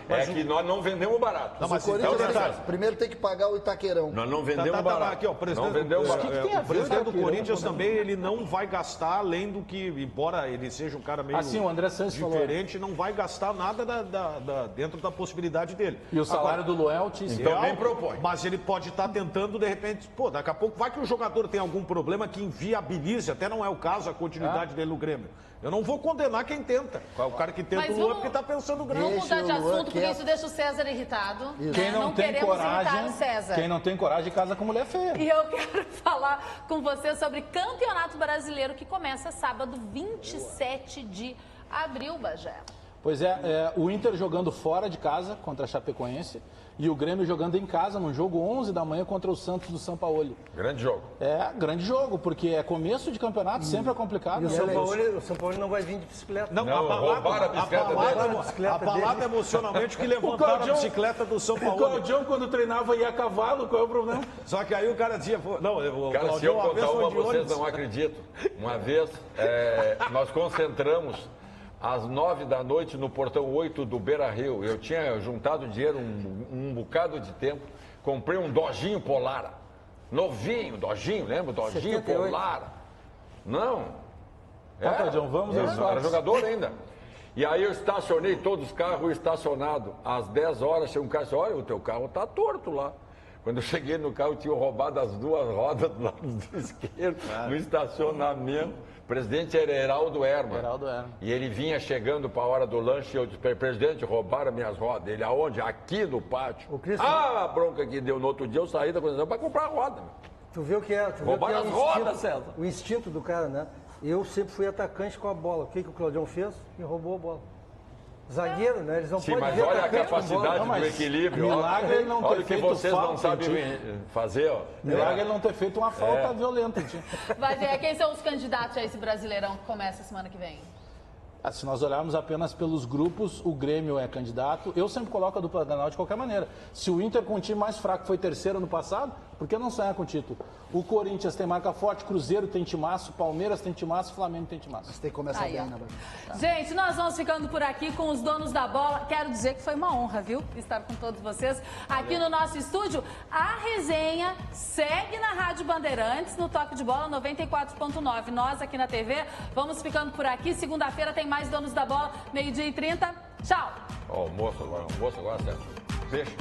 Speaker 6: mas é que nós não vendemos barato.
Speaker 5: Não, mas
Speaker 3: O Corinthians
Speaker 5: então, detalhe.
Speaker 3: primeiro tem que pagar o Itaquerão.
Speaker 6: Nós não vendemos barato.
Speaker 5: Aqui, ó, o presidente,
Speaker 6: não vendemos
Speaker 2: O que
Speaker 6: barato.
Speaker 2: tem a
Speaker 5: o
Speaker 2: ver
Speaker 5: presidente
Speaker 2: com
Speaker 5: do
Speaker 2: aquilo?
Speaker 5: Corinthians também, ele não vai gastar além do que, embora ele seja um cara meio
Speaker 2: Assim, o André Santos falou.
Speaker 5: diferente, não vai gastar nada dentro da possibilidade dele.
Speaker 2: E o salário do Luan é altíssimo.
Speaker 6: Então, nem
Speaker 5: Alto,
Speaker 6: propõe.
Speaker 5: Mas ele pode estar tentando, de repente, pô, daqui a pouco vai que o jogador tem algum problema que inviabilize, até não é o caso, a continuidade dele no Grêmio. Eu não vou condenar quem tenta. O cara que tenta
Speaker 1: Mas
Speaker 5: o Luan é
Speaker 1: vamos-
Speaker 5: porque está pensando no Grêmio.
Speaker 1: Vamos
Speaker 3: Deixa
Speaker 1: mudar de
Speaker 3: o Luan
Speaker 1: assunto, porque
Speaker 3: quieto.
Speaker 1: isso deixa o César irritado.
Speaker 2: Quem
Speaker 1: né?
Speaker 2: não tem
Speaker 1: queremos irritar
Speaker 2: coragem,
Speaker 1: o César.
Speaker 2: quem não tem coragem casa com mulher feia.
Speaker 1: E eu quero falar com você sobre Campeonato Brasileiro que começa sábado 27 de abril, Bagé.
Speaker 2: Pois é, o Inter jogando fora de casa contra a Chapecoense e o Grêmio jogando em casa num jogo 11 da manhã contra o Santos do Sampaoli.
Speaker 6: Grande jogo.
Speaker 2: Grande jogo, porque é começo de campeonato, sempre é complicado.
Speaker 4: E o São Paulo não vai vir de bicicleta.
Speaker 5: Não, a palavra emocionalmente que levantaram a bicicleta do São Paulo.
Speaker 2: O Claudião, quando treinava, ia a cavalo, qual é o problema?
Speaker 5: Só que aí o cara dizia...
Speaker 6: Cara, se eu contar uma, vocês não acreditam. Uma vez, nós concentramos às 9 da noite no portão 8 do Beira-Rio. Eu tinha juntado dinheiro um bocado de tempo. Comprei um Dodginho Polara. Novinho, Dodginho, lembra? Dodginho 78. Polara. Não.
Speaker 2: Claudião, vamos aos
Speaker 6: era jogador ainda. E aí eu estacionei todos os carros estacionados. Às 10 horas, chega um cara e disse, olha, o teu carro está torto lá. Quando eu cheguei no carro, tinham roubado as duas rodas do lado do esquerdo, no estacionamento. O presidente era Heraldo Herman. E ele vinha chegando para a hora do lanche e eu disse, presidente, roubaram minhas rodas. Ele, aonde? Aqui no pátio. A bronca que deu no outro dia, eu saí da condição para comprar a roda.
Speaker 4: Tu vê o que é,
Speaker 6: roubaram as rodas, César.
Speaker 4: O instinto do cara, né? Eu sempre fui atacante com a bola. O que o Claudião fez? Me roubou a bola. Zagueiro, né? Eles não podem
Speaker 6: mas olha a capacidade do equilíbrio.
Speaker 2: Milagre ele não ter
Speaker 6: olha o que
Speaker 2: feito
Speaker 6: vocês
Speaker 2: falta,
Speaker 6: não sabem fazer, ó.
Speaker 2: Milagre ele não ter feito uma falta violenta.
Speaker 1: Vai ver, quem são os candidatos a esse Brasileirão que começa semana que vem?
Speaker 2: Se nós olharmos apenas pelos grupos, o Grêmio é candidato. Eu sempre coloco a dupla Grenal de qualquer maneira. Se o Inter com um time mais fraco foi terceiro no passado, por que não sonhar com o título? O Corinthians tem marca forte, Cruzeiro tem timaço, Palmeiras tem timaço, Flamengo tem timaço.
Speaker 3: Você tem que começar bem, né,
Speaker 1: Gente, nós vamos ficando por aqui com os donos da bola. Quero dizer que foi uma honra, viu? Estar com todos vocês aqui no nosso estúdio. A resenha segue na Rádio Bandeirantes, no Toque de Bola 94.9. Nós aqui na TV vamos ficando por aqui. Segunda-feira tem mais Donos da Bola, 12h30. Tchau!
Speaker 6: Almoço agora, Sérgio. Peixe.